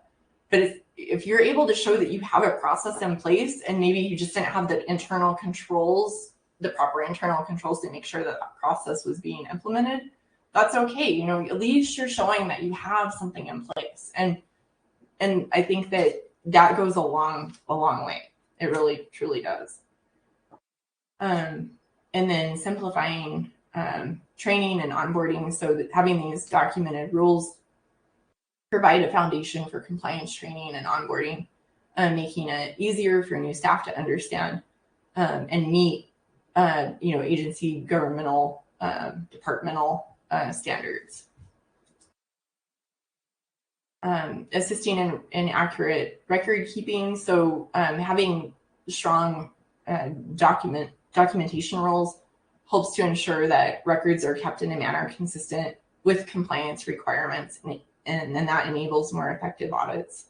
But if you're able to show that you have a process in place, and maybe you just didn't have the internal controls, the proper internal controls to make sure that that process was being implemented, that's okay. At least you're showing that you have something in place. And I think that goes a long way. It really, truly does. And then simplifying training and onboarding, so that having these documented rules provide a foundation for compliance training and onboarding, making it easier for new staff to understand and meet agency, governmental, departmental standards. Assisting in accurate record keeping. So having strong documentation rules helps to ensure that records are kept in a manner consistent with compliance requirements, and then that enables more effective audits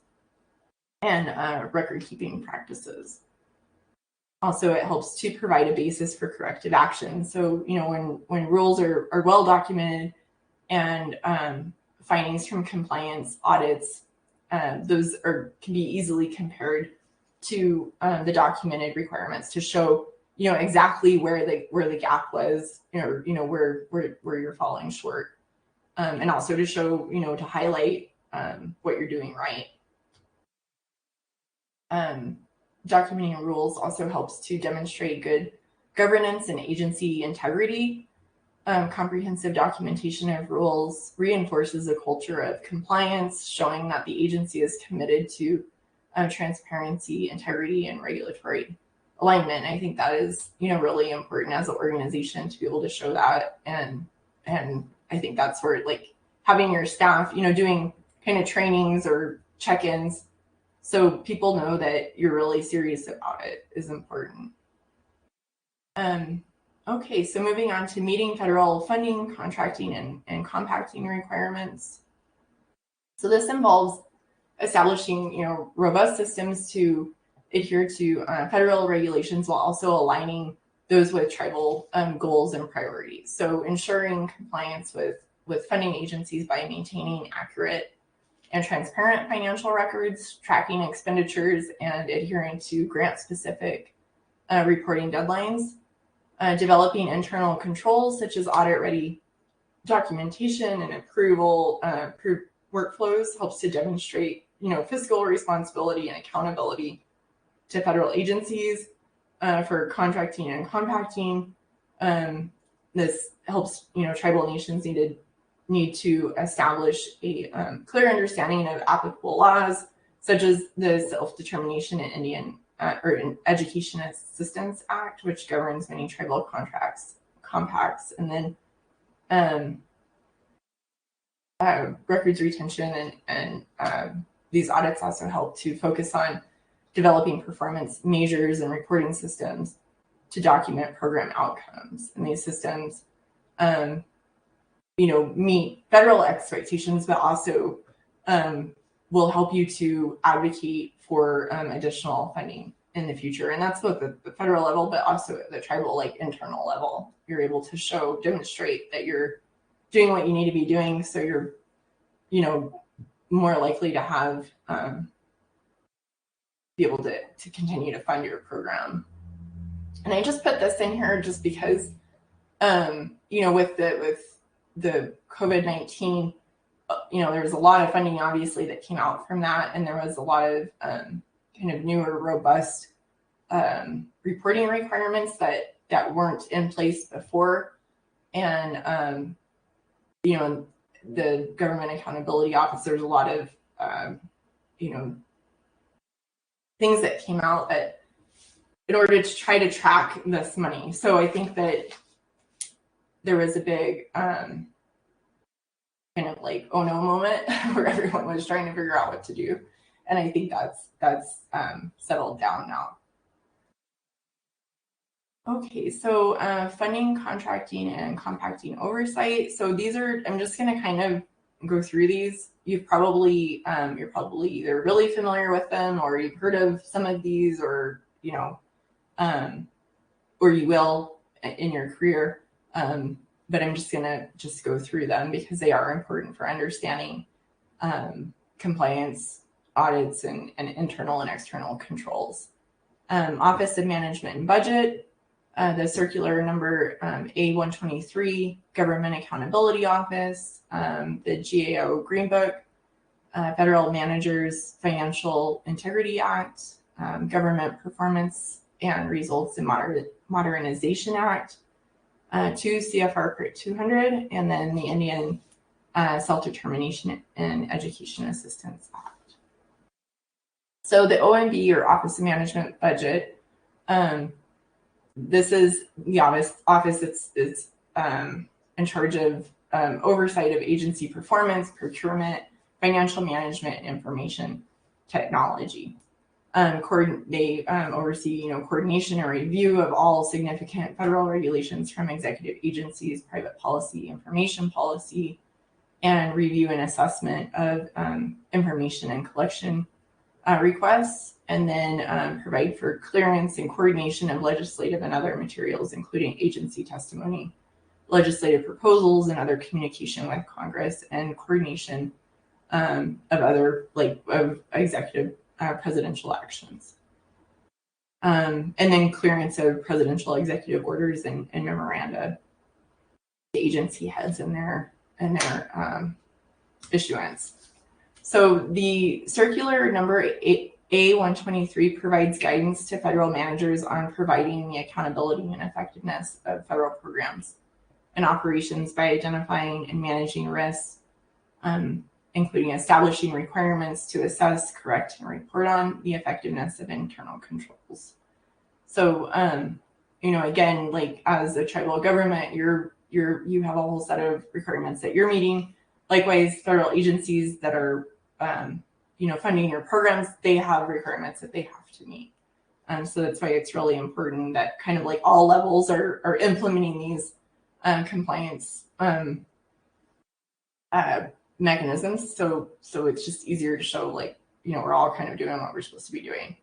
and record keeping practices. Also, it helps to provide a basis for corrective action. So, when rules are well documented and findings from compliance audits, those can be easily compared to the documented requirements to show, exactly where the gap was, where you're falling short, and also to show, to highlight what you're doing right. Documenting rules also helps to demonstrate good governance and agency integrity. Comprehensive documentation of rules reinforces a culture of compliance, showing that the agency is committed to transparency, integrity, and regulatory alignment. I think that is, really important as an organization to be able to show that. And I think that's where, like, having your staff, doing kind of trainings or check-ins so people know that you're really serious about it is important. Okay, so moving on to meeting federal funding, contracting, and compacting requirements. So this involves establishing, robust systems to adhere to federal regulations while also aligning those with tribal goals and priorities. So ensuring compliance with funding agencies by maintaining accurate and transparent financial records, tracking expenditures, and adhering to grant-specific reporting deadlines. Developing internal controls such as audit-ready documentation and approved workflows helps to demonstrate, fiscal responsibility and accountability to federal agencies. For contracting and compacting, this helps, tribal nations need to establish a clear understanding of applicable laws, such as the Self-Determination and Education Assistance Act, which governs many tribal contracts compacts, and then records retention and these audits also help to focus on developing performance measures and reporting systems to document program outcomes. And these systems, meet federal expectations, but also will help you to advocate for additional funding in the future. And that's both at the federal level, but also at the tribal, internal level. You're able to demonstrate that you're doing what you need to be doing, so you're, more likely to have be able to continue to fund your program. And I just put this in here just because, with the COVID-19, there was a lot of funding obviously that came out from that, and there was a lot of kind of newer, robust reporting requirements that weren't in place before, and the Government Accountability Office, there's a lot of things that came out that in order to try to track this money. So I think that there was a big kind of oh no moment where everyone was trying to figure out what to do. And I think that's settled down now. Okay, so funding, contracting, and compacting oversight. So these are, I'm just going to kind of go through these. You're probably either really familiar with them, or you've heard of some of these, or or you will in your career. But I'm just going to go through them because they are important for understanding compliance, audits, and internal and external controls. Office of Management and Budget, the circular number A123, Government Accountability Office, the GAO Green Book, Federal Managers Financial Integrity Act, Government Performance and Results and Modernization Act, 2 CFR Part 200, and then the Indian Self-Determination and Education Assistance Act. So the OMB, or Office of Management Budget, this is the office that's in charge of oversight of agency performance, procurement, financial management, and information technology. They oversee, coordination and review of all significant federal regulations from executive agencies, private policy, information policy, and review and assessment of information and collection requests, and then provide for clearance and coordination of legislative and other materials, including agency testimony, legislative proposals, and other communication with Congress, and coordination of other of executive presidential actions, and then clearance of presidential executive orders and memoranda, the agency heads in their issuance. So the circular number A123 provides guidance to federal managers on providing the accountability and effectiveness of federal programs and operations by identifying and managing risks, including establishing requirements to assess, correct, and report on the effectiveness of internal controls. So, again, as a tribal government, you have a whole set of requirements that you're meeting. Likewise, federal agencies that are, funding your programs, they have requirements that they have to meet. So that's why it's really important that kind of all levels are implementing these compliance mechanisms. So it's just easier to show we're all kind of doing what we're supposed to be doing.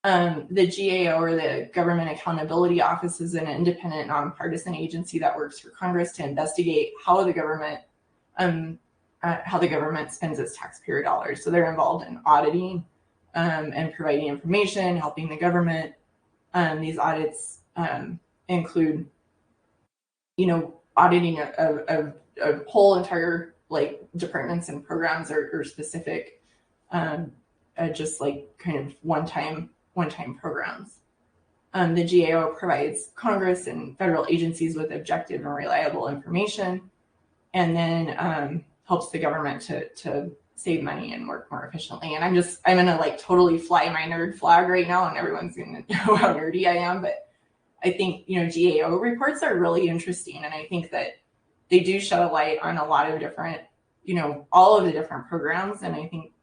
The GAO, or the Government Accountability Office, is an independent, nonpartisan agency that works for Congress to investigate how the government spends its taxpayer dollars. So they're involved in auditing and providing information, helping the government. These audits include, auditing a whole entire departments and programs or specific, just kind of one-time programs. The GAO provides Congress and federal agencies with objective and reliable information, and then helps the government to save money and work more efficiently. And I'm gonna totally fly my nerd flag right now, and everyone's gonna know how nerdy I am, but I think, GAO reports are really interesting. And I think that they do shed a light on a lot of different, all of the different programs. And I think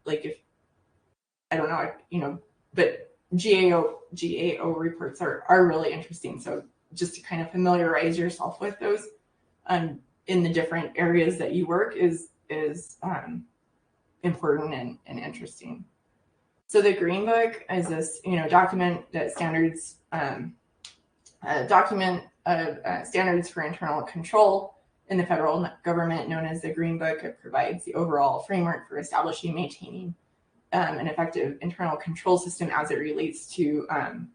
I don't know, but GAO reports are really interesting. So just to kind of familiarize yourself with those in the different areas that you work is important and interesting. So the Green Book is this, document that standards standards for internal control in the federal government, known as the Green Book. It provides the overall framework for establishing, maintaining an effective internal control system as it relates to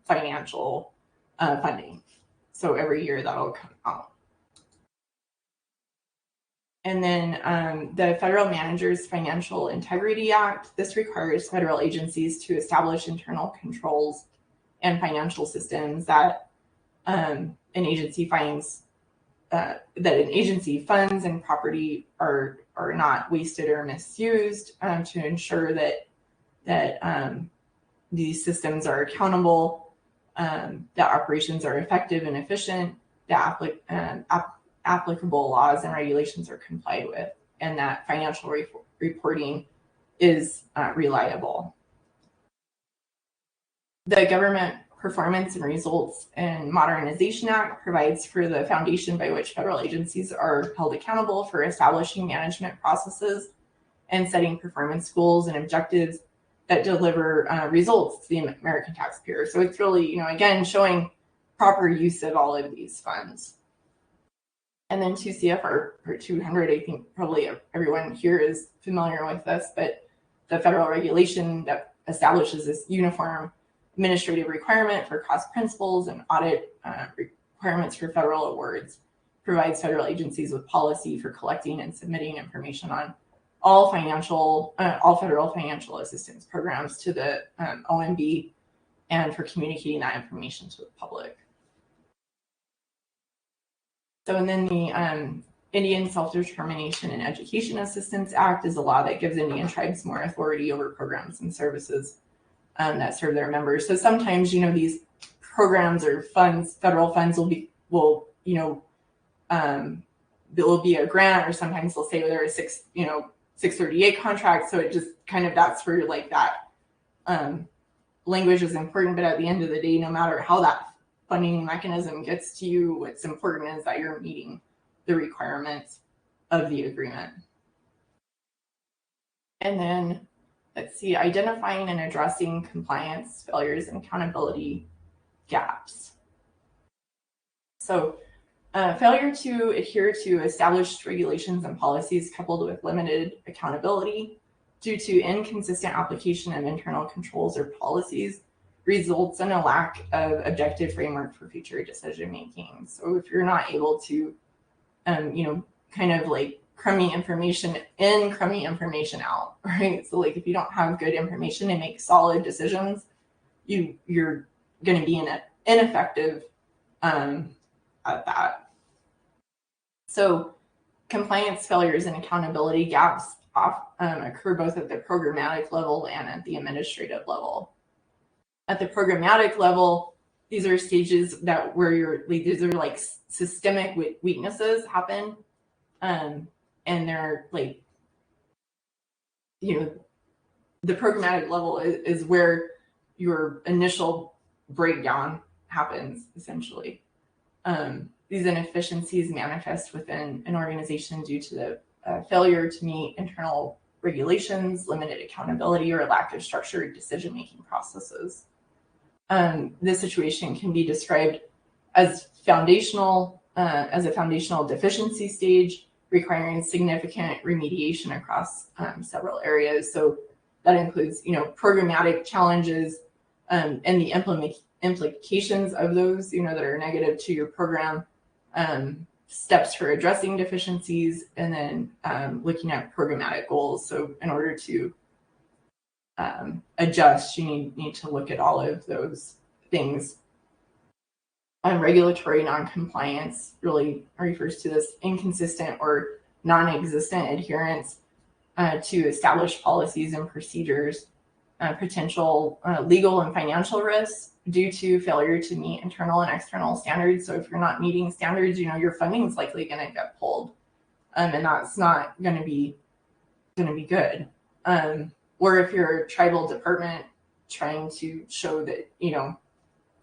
financial funding. So every year that'll come out. And then the Federal Managers Financial Integrity Act. This requires federal agencies to establish internal controls and financial systems that an agency funds and property are not wasted or misused, to ensure that these systems are accountable, that operations are effective and efficient, that applicable laws and regulations are complied with, and that financial reporting is reliable. The Government Performance and Results and Modernization Act provides for the foundation by which federal agencies are held accountable for establishing management processes and setting performance goals and objectives that deliver results to the American taxpayer. So it's really, again, showing proper use of all of these funds. And then 2 CFR 200, I think probably everyone here is familiar with this, but the federal regulation that establishes this uniform administrative requirement for cost principles and audit requirements for federal awards provides federal agencies with policy for collecting and submitting information on all federal financial assistance programs to the OMB and for communicating that information to the public. So, and then the Indian Self-Determination and Education Assistance Act is a law that gives Indian tribes more authority over programs and services that serve their members. So sometimes, these programs or funds, federal funds will be a grant, or sometimes they'll say they're a 638 contract. So it just kind of, that's where like that language is important. But at the end of the day, no matter how that funding mechanism gets to you, what's important is that you're meeting the requirements of the agreement. And then let's see, identifying and addressing compliance failures and accountability gaps. So failure to adhere to established regulations and policies coupled with limited accountability due to inconsistent application of internal controls or policies results in a lack of objective framework for future decision making. So if you're not able to, kind of like crummy information in, crummy information out, right? So like if you don't have good information and make solid decisions, you're going to be ineffective at that. So compliance failures and accountability gaps occur both at the programmatic level and at the administrative level. At the programmatic level, these are stages where these are like systemic weaknesses happen. And they're like, the programmatic level is where your initial breakdown happens, essentially. These inefficiencies manifest within an organization due to the failure to meet internal regulations, limited accountability, or lack of structured decision-making processes. This situation can be described as a foundational deficiency stage, requiring significant remediation across several areas. So that includes, programmatic challenges and the implications of those, that are negative to your program, steps for addressing deficiencies, and then looking at programmatic goals. So in order to adjust, you need to look at all of those things. Regulatory non-compliance really refers to this inconsistent or non-existent adherence to established policies and procedures potential legal and financial risks due to failure to meet internal and external standards. So if you're not meeting standards, your funding is likely going to get pulled, and that's not going to be good. Or if you're a tribal department trying to show that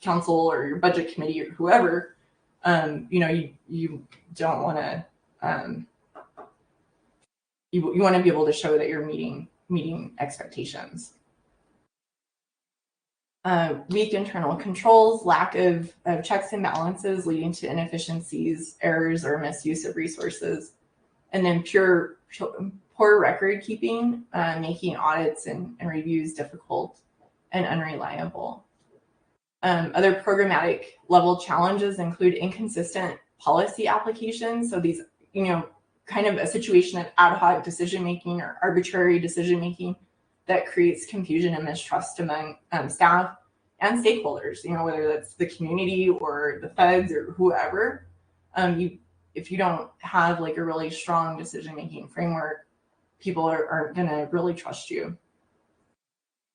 council or your budget committee or whoever, you don't want to. You want to be able to show that you're meeting expectations. Weak internal controls, lack of checks and balances leading to inefficiencies, errors, or misuse of resources, and then poor record keeping, making audits and reviews difficult and unreliable. Other programmatic level challenges include inconsistent policy applications. So these, kind of a situation of ad hoc decision making or arbitrary decision making that creates confusion and mistrust among staff and stakeholders, whether that's the community or the feds or whoever. If you don't have like a really strong decision-making framework, people aren't going to really trust you.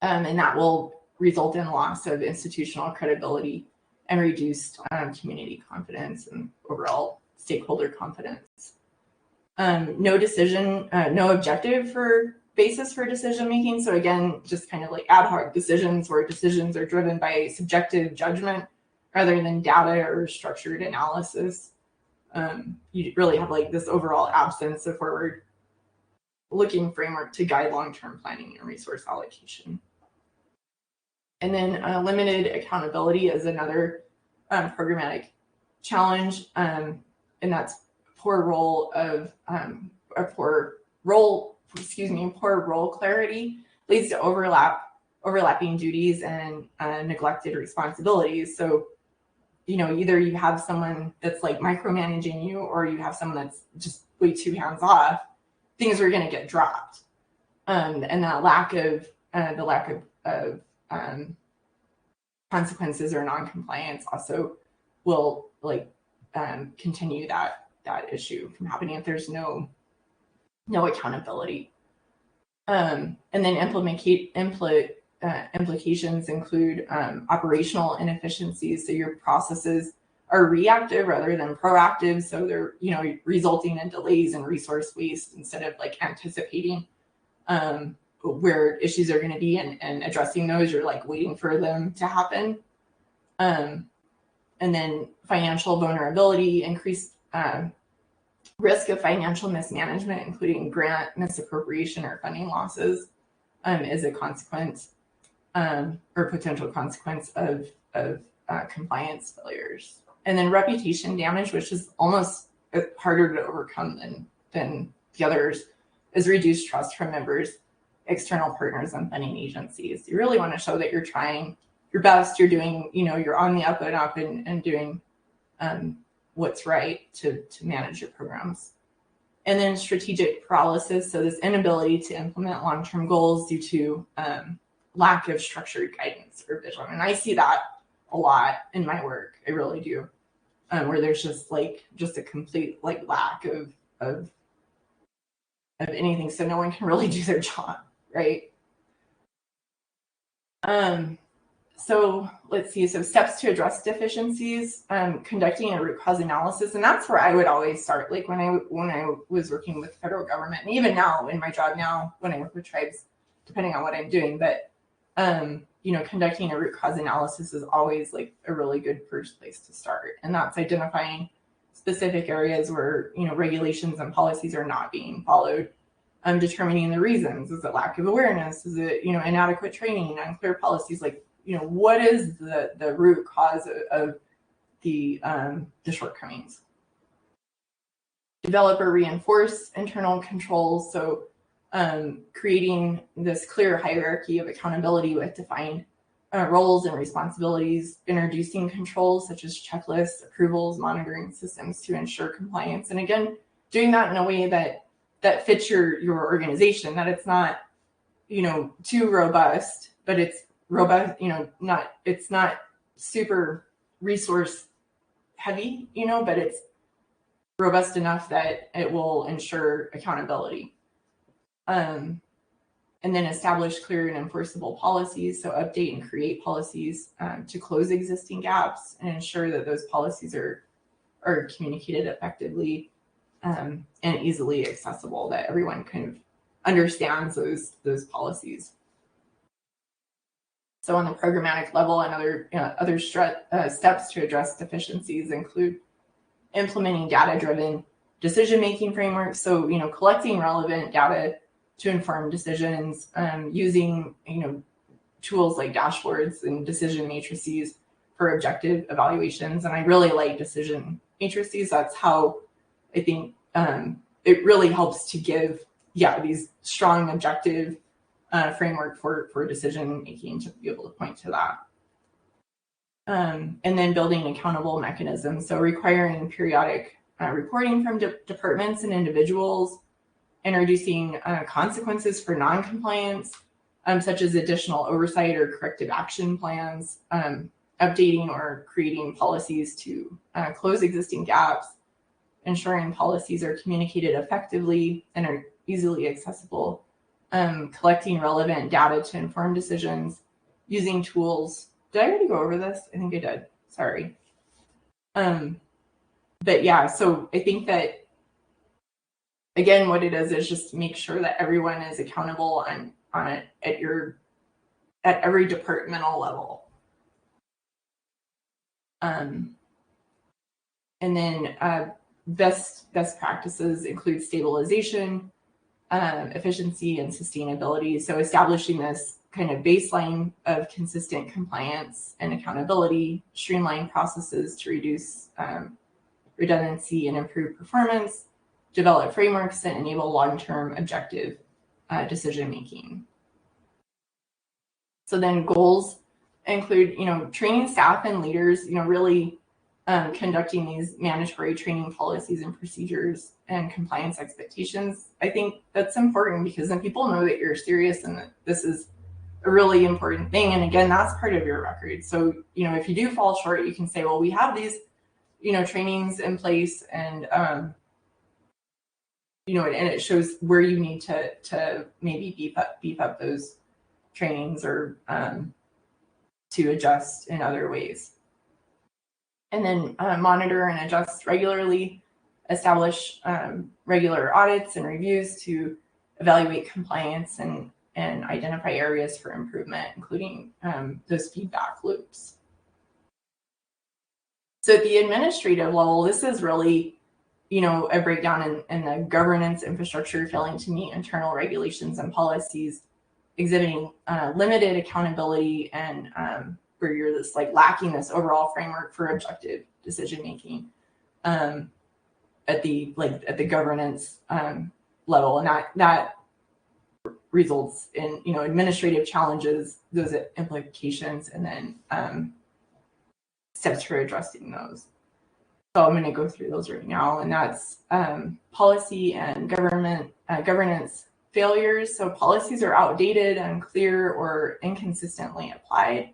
And that will result in loss of institutional credibility and reduced community confidence and overall stakeholder confidence. No objective basis for decision making. So again, just kind of like ad hoc decisions where decisions are driven by subjective judgment rather than data or structured analysis. You really have like this overall absence of forward-looking framework to guide long-term planning and resource allocation. And then limited accountability is another programmatic challenge, and that's poor role clarity leads to overlapping duties and neglected responsibilities. So, either you have someone that's like micromanaging you, or you have someone that's just way too hands off. Things are going to get dropped, and that lack of consequences or non-compliance also will continue that issue from happening if there's no accountability. And then implications include operational inefficiencies. So your processes are reactive rather than proactive. So they're, resulting in delays and resource waste instead of like anticipating where issues are going to be and addressing those. You're like waiting for them to happen. And then financial vulnerability, increased risk of financial mismanagement, including grant misappropriation or funding losses, is a consequence or potential consequence of compliance failures. And then reputation damage, which is almost harder to overcome than the others, is reduced trust from members, external partners, and funding agencies. You really want to show that you're trying your best, you're doing, you're on the up and up and doing what's right to manage your programs. And then strategic paralysis, so this inability to implement long-term goals due to lack of structured guidance or vision. And I see that a lot in my work, I really do, where there's just a complete lack of anything, so no one can really do their job, right? So let's see. So steps to address deficiencies, conducting a root cause analysis, and that's where I would always start. Like when I was working with the federal government, and even now in my job now when I work with tribes, depending on what I'm doing. But conducting a root cause analysis is always like a really good first place to start, and that's identifying specific areas where regulations and policies are not being followed. Determining the reasons. Is it lack of awareness? Is it inadequate training, unclear policies? What is the root cause of the shortcomings? Develop or reinforce internal controls. So creating this clear hierarchy of accountability with defined roles and responsibilities, introducing controls such as checklists, approvals, monitoring systems to ensure compliance. And again, doing that in a way that fits your organization, that it's not, too robust, but it's robust, it's not super resource heavy, but it's robust enough that it will ensure accountability. And then establish clear and enforceable policies. So update and create policies to close existing gaps and ensure that those policies are communicated effectively and easily accessible, that everyone kind of understands those policies. So on the programmatic level, and other steps to address deficiencies include implementing data-driven decision-making frameworks. So, collecting relevant data to inform decisions, using, tools like dashboards and decision matrices for objective evaluations. And I really like decision matrices. That's how I think it really helps to give, these strong objective framework for decision making, to be able to point to that. And then building accountable mechanisms. So requiring periodic reporting from departments and individuals, introducing consequences for non-compliance, such as additional oversight or corrective action plans, updating or creating policies to close existing gaps, ensuring policies are communicated effectively and are easily accessible, collecting relevant data to inform decisions, using tools. Did I already go over this? I think I did. Sorry. But yeah, so I think that, again, what it is just make sure that everyone is accountable on it at every departmental level. And then best practices include stabilization, efficiency, and sustainability. So establishing this kind of baseline of consistent compliance and accountability, streamline processes to reduce redundancy and improve performance, develop frameworks that enable long-term objective decision-making. So then goals include, training staff and leaders, really conducting these mandatory training policies and procedures and compliance expectations. I think that's important because then people know that you're serious and that this is a really important thing. And again, that's part of your record. So, if you do fall short, you can say, well, we have these, trainings in place, and and it shows where you need to maybe beef up those trainings or to adjust in other ways. And then monitor and adjust regularly, establish regular audits and reviews to evaluate compliance and identify areas for improvement, including those feedback loops. So at the administrative level, this is really, a breakdown in the governance infrastructure failing to meet internal regulations and policies, exhibiting limited accountability, and where you're just lacking this overall framework for objective decision making at the governance level, and that results in administrative challenges, those implications, and then steps for addressing those. So I'm going to go through those right now, and that's policy and governance failures. So policies are outdated, unclear, or inconsistently applied.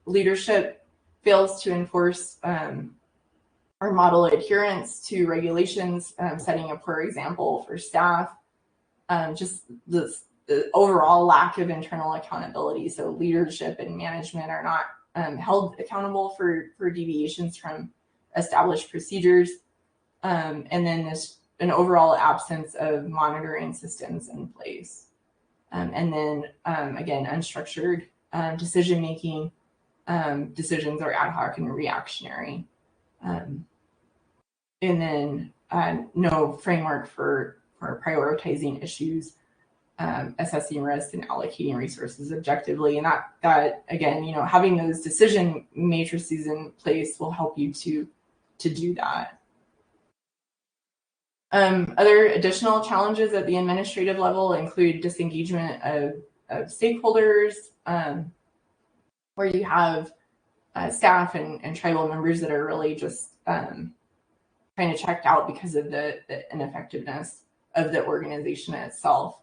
Leadership fails to enforce or model adherence to regulations, setting a poor example for staff. Just the overall lack of internal accountability. So leadership and management are not held accountable for deviations from established procedures. And then there's an overall absence of monitoring systems in place. And then, again, unstructured decision-making. Decisions are ad hoc and reactionary. And then no framework for prioritizing issues, assessing risk, and allocating resources objectively. And that again, having those decision matrices in place will help you to do that. Other additional challenges at the administrative level include disengagement of stakeholders, where you have staff and tribal members that are really just kind of checked out because of the ineffectiveness of the organization itself.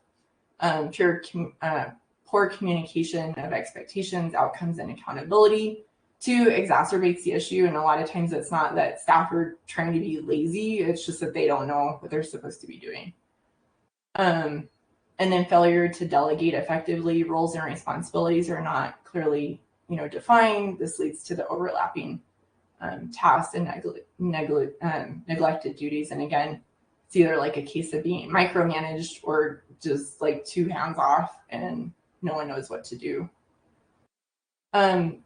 Poor communication of expectations, outcomes, and accountability. 2, exacerbates the issue, and a lot of times it's not that staff are trying to be lazy, it's just that they don't know what they're supposed to be doing. And And then failure to delegate effectively. Roles and responsibilities are not clearly, defined. This leads to the overlapping tasks and neglected duties. And again, it's either like a case of being micromanaged or just like too hands off and no one knows what to do.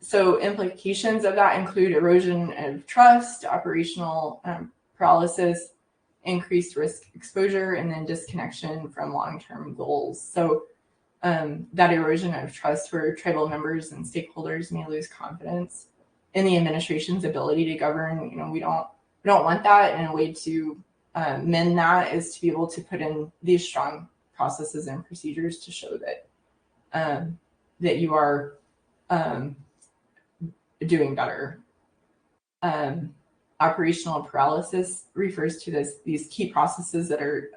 So implications of that include erosion of trust, operational paralysis, increased risk exposure, and then disconnection from long-term goals. So that erosion of trust where tribal members and stakeholders may lose confidence in the administration's ability to govern. We don't want that, and a way to mend that is to be able to put in these strong processes and procedures to show that that you are doing better. Operational paralysis refers to these key processes that are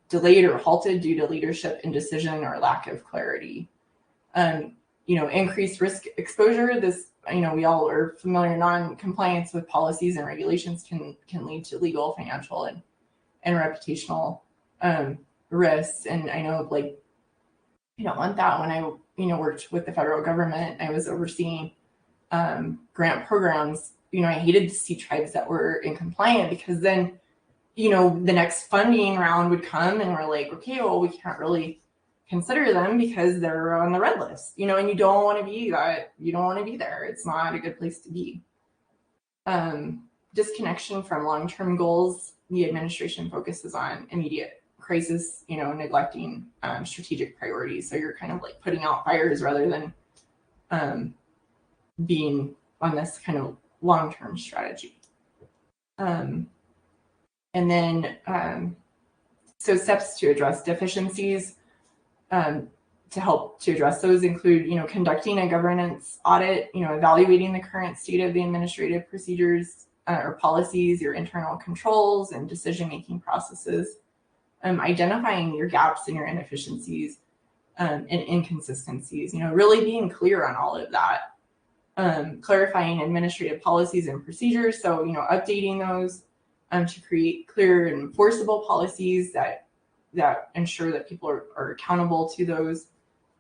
delayed or halted due to leadership indecision or lack of clarity. Increased risk exposure. This, we all are familiar. Non-compliance with policies and regulations can lead to legal, financial, and reputational risks. And I know, you don't want that. When I worked with the federal government, I was overseeing grant programs. I hated to see tribes that were incompliant, because then, the next funding round would come and we're like, okay, well, we can't really consider them because they're on the red list, and you don't want to be that. You don't want to be there. It's not a good place to be. Disconnection from long-term goals. The administration focuses on immediate crisis, neglecting strategic priorities. So you're kind of like putting out fires rather than being on this kind of long-term strategy. And then, so steps to address deficiencies, to help to address those include, conducting a governance audit, evaluating the current state of the administrative procedures or policies, your internal controls and decision-making processes, identifying your gaps and your inefficiencies and inconsistencies, really being clear on all of that. Clarifying administrative policies and procedures. So, updating those to create clear and enforceable policies that ensure that people are accountable to those,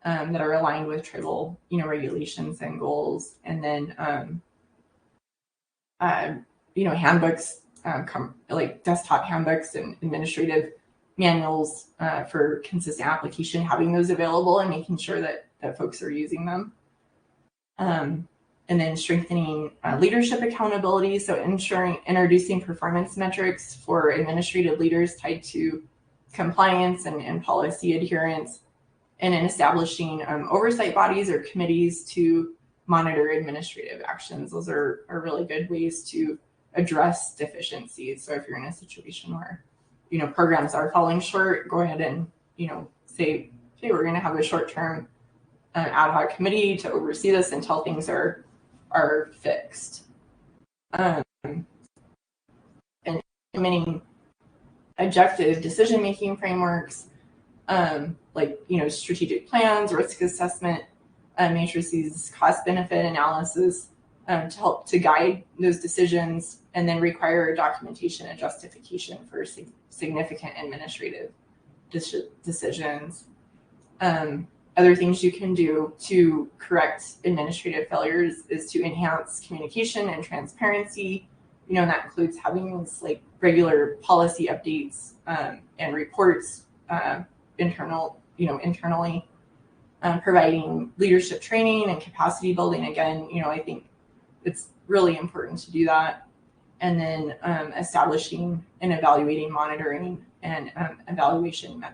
that are aligned with tribal, regulations and goals. And then, handbooks, like desktop handbooks and administrative manuals for consistent application, having those available and making sure that folks are using them. And then strengthening leadership accountability. So introducing performance metrics for administrative leaders tied to compliance and policy adherence, and in establishing oversight bodies or committees to monitor administrative actions. Those are really good ways to address deficiencies. So if you're in a situation where, programs are falling short, go ahead and, say, okay, we're going to have a short-term ad hoc committee to oversee this until things are fixed. And implementing objective decision-making frameworks, strategic plans, risk assessment matrices, cost-benefit analysis, to help to guide those decisions, and then require documentation and justification for significant administrative decisions. Other things you can do to correct administrative failures is to enhance communication and transparency. And that includes having these regular policy updates and reports internally, providing leadership training and capacity building. Again, I think it's really important to do that. And then establishing and evaluating monitoring and evaluation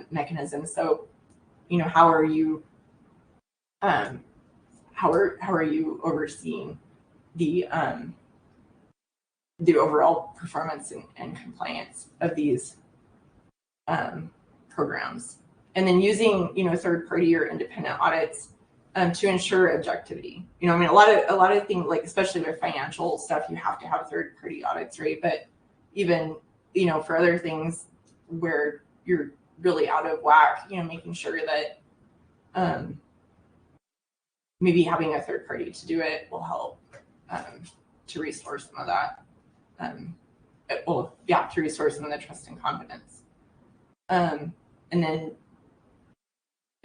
mechanisms. So, how are you overseeing the overall performance and compliance of these programs? And then using third-party or independent audits to ensure objectivity. A lot of things, especially with financial stuff, you have to have third-party audits, right? But even for other things where you're really out of whack, making sure that maybe having a third party to do it will help to restore some of that. To restore some of the trust and confidence. And then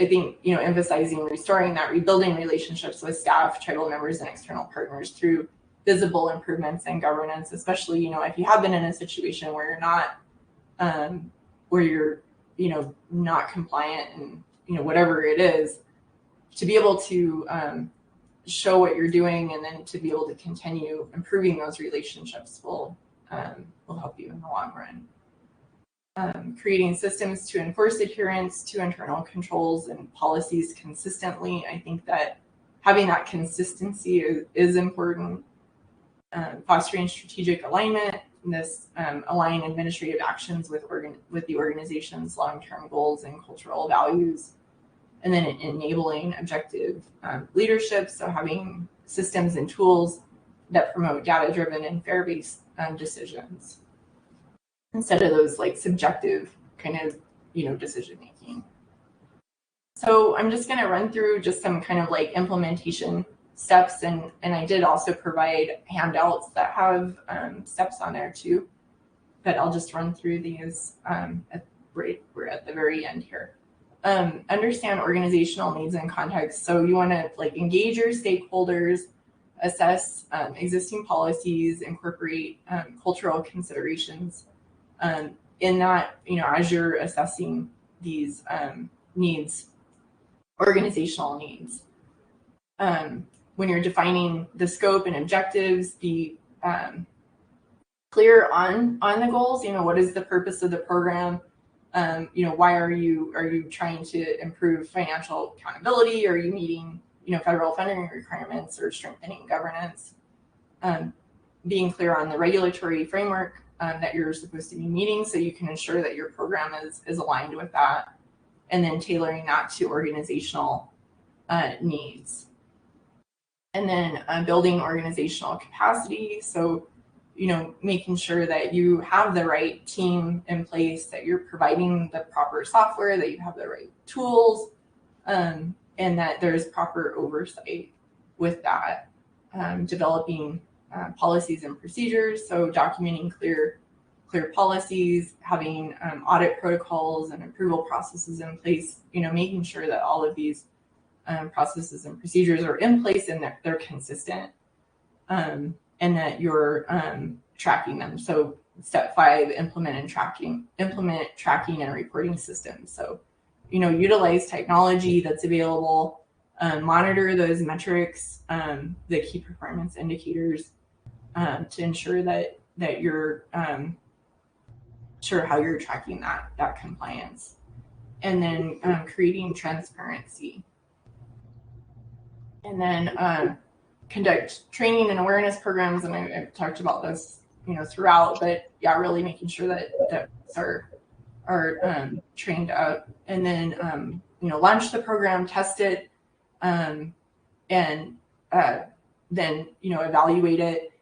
I think, emphasizing restoring that, rebuilding relationships with staff, tribal members, and external partners through visible improvements in governance, especially, if you have been in a situation where you're not, not compliant and, whatever it is, to be able to show what you're doing and then to be able to continue improving those relationships will help you in the long run. Creating systems to enforce adherence to internal controls and policies consistently. I think that having that consistency is important. Fostering strategic alignment, align administrative actions with the organization's long-term goals and cultural values. And then enabling objective leadership, so having systems and tools that promote data-driven and fair-based decisions instead of those like subjective kind of decision making. So I'm just going to run through just some kind of like implementation steps, and I did also provide handouts that have steps on there too, but I'll just run through these we're at the very end here. Understand organizational needs and context. So you want to like engage your stakeholders, assess existing policies, incorporate cultural considerations in that, as you're assessing these needs, organizational needs. When you're defining the scope and objectives, be clear on the goals. What is the purpose of the program? Why are you trying to improve financial accountability? Are you meeting, federal funding requirements or strengthening governance? Being clear on the regulatory framework that you're supposed to be meeting so you can ensure that your program is aligned with that, and then tailoring that to organizational needs. And then building organizational capacity. So, making sure that you have the right team in place, that you're providing the proper software, that you have the right tools, and that there's proper oversight with that. Developing policies and procedures, so documenting clear policies, having audit protocols and approval processes in place, making sure that all of these processes and procedures are in place and that they're consistent, and that you're tracking them. So step 5, implement tracking and reporting systems. So, utilize technology that's available, monitor those metrics, the key performance indicators, to ensure that you're sure how you're tracking that compliance. And then creating transparency. And then conduct training and awareness programs, and I've talked about this, throughout. But yeah, really making sure that are trained up, and then launch the program, test it, and then evaluate it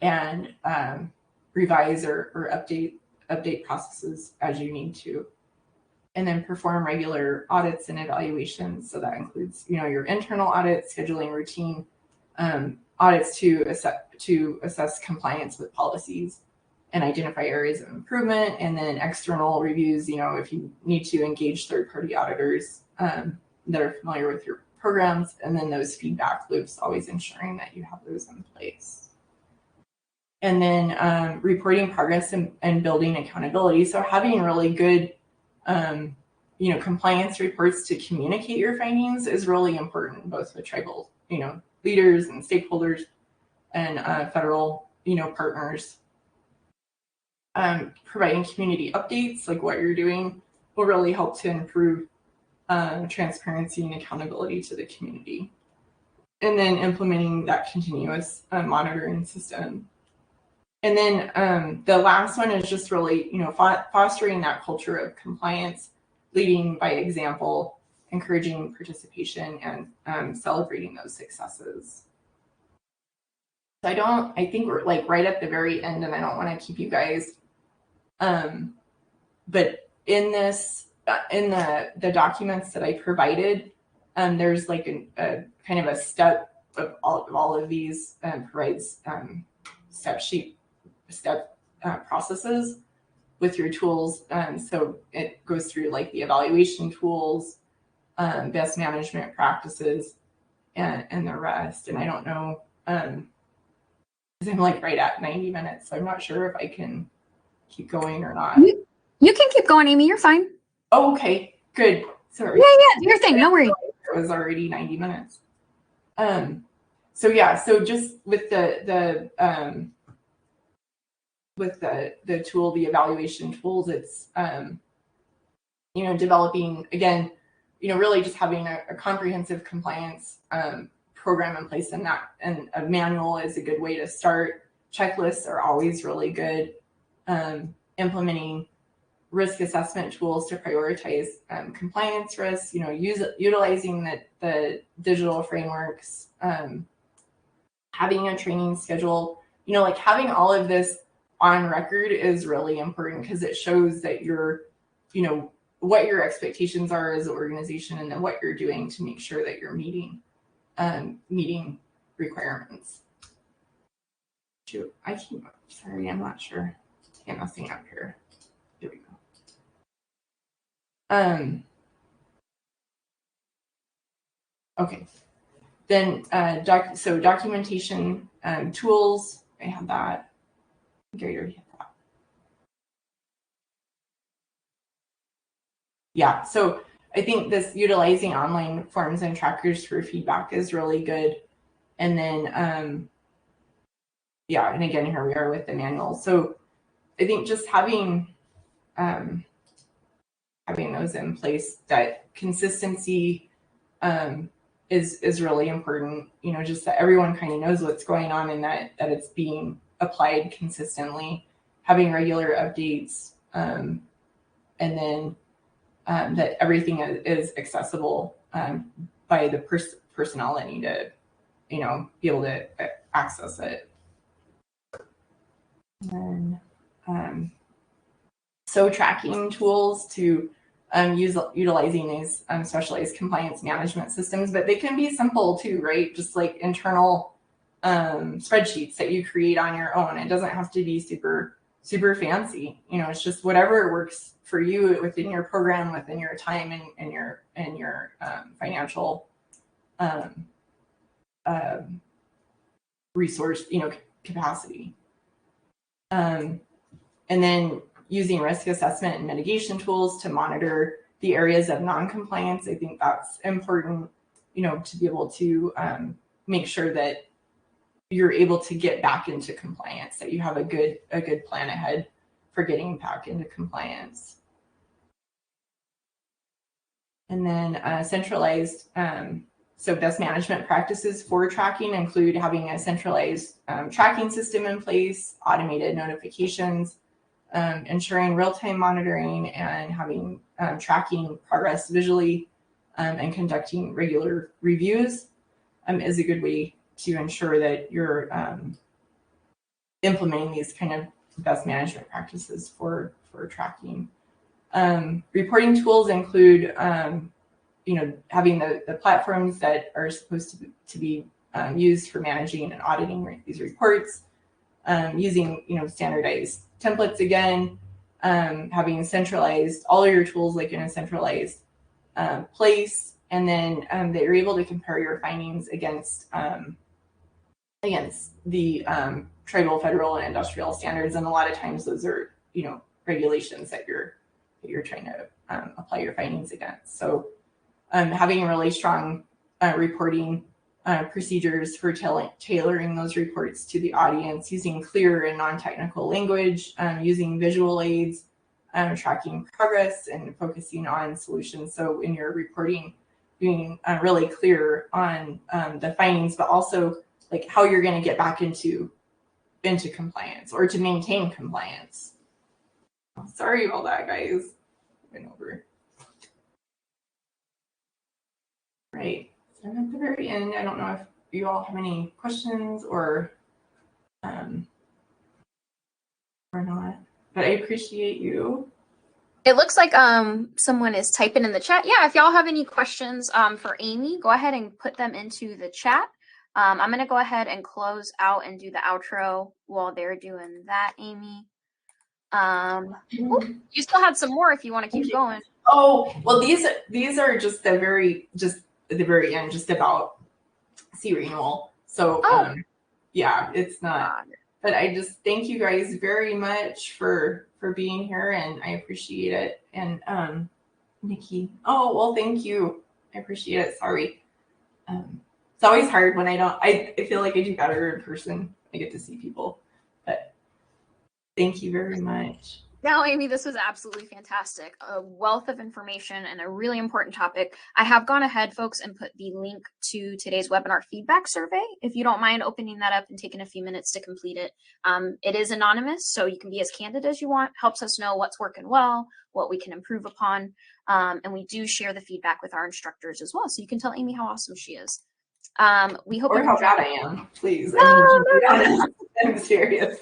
and revise or update processes as you need to. And then perform regular audits and evaluations. So that includes, your internal audits, scheduling routine audits to assess compliance with policies and identify areas of improvement. And then external reviews, if you need to engage third-party auditors that are familiar with your programs. And then those feedback loops, always ensuring that you have those in place. And then reporting progress and building accountability. So having really good compliance reports to communicate your findings is really important, both with tribal, leaders and stakeholders and federal, partners. Providing community updates, like what you're doing, will really help to improve transparency and accountability to the community. And then implementing that continuous monitoring system. And then the last one is just really, fostering that culture of compliance, leading by example, encouraging participation, and celebrating those successes. So I think we're like right at the very end, and I don't want to keep you guys. But in this, in the documents that I provided, there's like a kind of a step of all of these provides step processes with your tools. So it goes through like the evaluation tools, best management practices, and the rest. And I don't know, because I'm like right at 90 minutes, so I'm not sure if I can keep going or not. You can keep going, Amy. You're fine. Oh, okay, good. Sorry. Yeah, do your thing. No worries. It was already 90 minutes. So yeah, so just with the tool, the evaluation tools, it's developing, again, really just having a comprehensive compliance program in place, and a manual is a good way to start. Checklists are always really good. Implementing risk assessment tools to prioritize compliance risks, utilizing the digital frameworks, having a training schedule, like having all of this on record is really important, because it shows that you're, what your expectations are as an organization, and then what you're doing to make sure that you're meeting requirements. Shoot, sorry, I'm not sure. I can't nothing up here. Here we go. Okay. Then documentation tools, I have that. I think I already have that. Yeah, so I think this utilizing online forms and trackers for feedback is really good. And then, yeah, and again, here we are with the manual. So I think just having those in place, that consistency is really important, just that everyone kind of knows what's going on, and that it's being applied consistently, having regular updates, and then that everything is accessible by the personnel that need to, be able to access it. And then, so tracking tools to utilizing these specialized compliance management systems, but they can be simple too, right? Just like internal spreadsheets that you create on your own. It doesn't have to be super fancy. It's just whatever works for you within your program, within your time, and your financial resource, capacity. And then using risk assessment and mitigation tools to monitor the areas of non-compliance. I think that's important, to be able to make sure that you're able to get back into compliance, that you have a good plan ahead for getting back into compliance. And then centralized, so best management practices for tracking include having a centralized tracking system in place, automated notifications, ensuring real-time monitoring, and having tracking progress visually, and conducting regular reviews is a good way to ensure that you're implementing these kind of best management practices for tracking. Reporting tools include, having the platforms that are supposed to be used for managing and auditing these reports, using, standardized templates again, having centralized all of your tools like in a centralized place, and then that you're able to compare your findings against the tribal, federal, and industrial standards. And a lot of times those are, regulations that you're trying to apply your findings against. So having a really strong reporting procedures for tailoring those reports to the audience, using clear and non-technical language, using visual aids, tracking progress, and focusing on solutions. So in your reporting, being really clear on the findings, but also like how you're going to get back into compliance or to maintain compliance. Sorry about that, guys. Went over. Right. So at the very end, I don't know if you all have any questions or not, but I appreciate you. It looks like someone is typing in the chat. Yeah, if y'all have any questions for Amy, go ahead and put them into the chat. I'm going to go ahead and close out and do the outro while they're doing that, Amy. You still had some more if you want to keep going. Oh, well, these are just at the very end, just about C renewal. So yeah, it's not. But I just thank you guys very much for being here, and I appreciate it. And Nikki, oh well, thank you. I appreciate it. Sorry. It's always hard when I feel like I do better in person. I get to see people, but thank you very much. No, Amy, this was absolutely fantastic. A wealth of information and a really important topic. I have gone ahead, folks, and put the link to today's webinar feedback survey. If you don't mind opening that up and taking a few minutes to complete it. It is anonymous, so you can be as candid as you want. Helps us know what's working well, what we can improve upon. And we do share the feedback with our instructors as well. So you can tell Amy how awesome she is. We hope or how bad I am, please. I'm serious.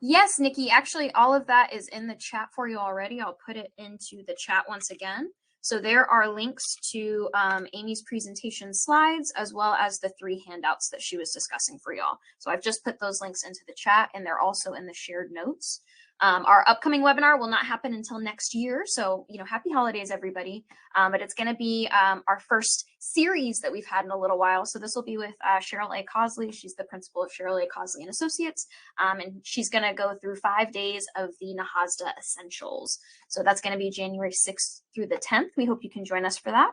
Yes, Nikki, actually all of that is in the chat for you already. I'll put it into the chat once again. So there are links to Amy's presentation slides, as well as the 3 handouts that she was discussing for y'all. So I've just put those links into the chat, and they're also in the shared notes. Our upcoming webinar will not happen until next year. So, happy holidays, everybody. But it's going to be our first series that we've had in a little while. So this will be with Cheryl A. Cosley. She's the principal of Cheryl A. Cosley and Associates. And she's going to go through 5 days of the NAHASDA Essentials. So that's going to be January 6th through the 10th. We hope you can join us for that.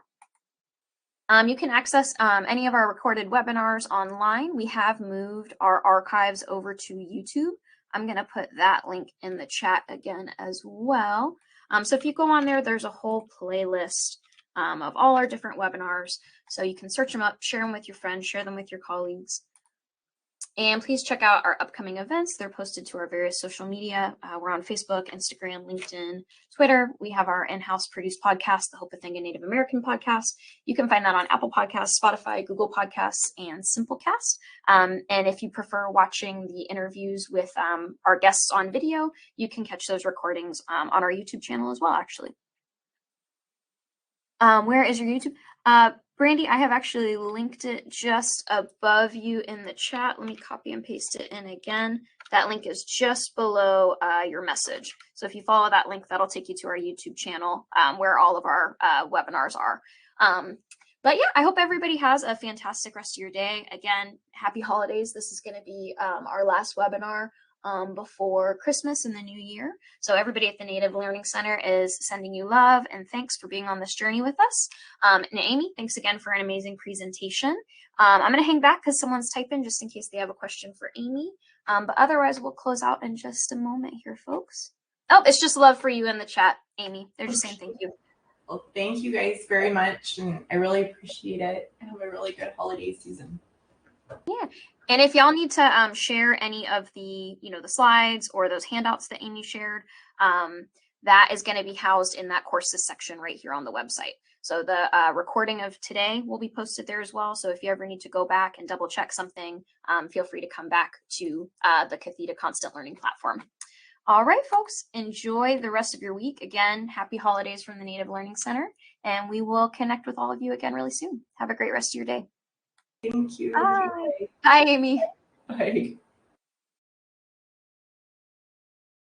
You can access any of our recorded webinars online. We have moved our archives over to YouTube. I'm going to put that link in the chat again as well. So if you go on there, there's a whole playlist of all our different webinars. So you can search them up, share them with your friends, share them with your colleagues. And please check out our upcoming events. They're posted to our various social media. We're on Facebook, Instagram, LinkedIn, Twitter. We have our in-house produced podcast, the Hope a Thing, a Native American podcast. You can find that on Apple Podcasts, Spotify, Google Podcasts, and Simplecast. And if you prefer watching the interviews with our guests on video, you can catch those recordings on our YouTube channel as well, actually. Where is your YouTube? Brandy, I have actually linked it just above you in the chat. Let me copy and paste it in again. That link is just below your message. So if you follow that link, that'll take you to our YouTube channel where all of our webinars are. But yeah, I hope everybody has a fantastic rest of your day. Again, happy holidays. This is going to be our last webinar before Christmas and the new year. So everybody at the Native Learning Center is sending you love and thanks for being on this journey with us. And Amy, thanks again for an amazing presentation. I'm going to hang back because someone's typing just in case they have a question for Amy. But otherwise, we'll close out in just a moment here, folks. Oh, it's just love for you in the chat, Amy. They're just saying thank you. Well, thank you guys very much, and I really appreciate it. And have a really good holiday season. Yeah. And if y'all need to share any of the, the slides or those handouts that Amy shared, that is going to be housed in that courses section right here on the website. So the recording of today will be posted there as well. So if you ever need to go back and double check something, feel free to come back to the Catheta Constant Learning platform. All right, folks, enjoy the rest of your week. Again, happy holidays from the Native Learning Center, and we will connect with all of you again really soon. Have a great rest of your day. Thank you. Bye. Bye, Amy. Bye.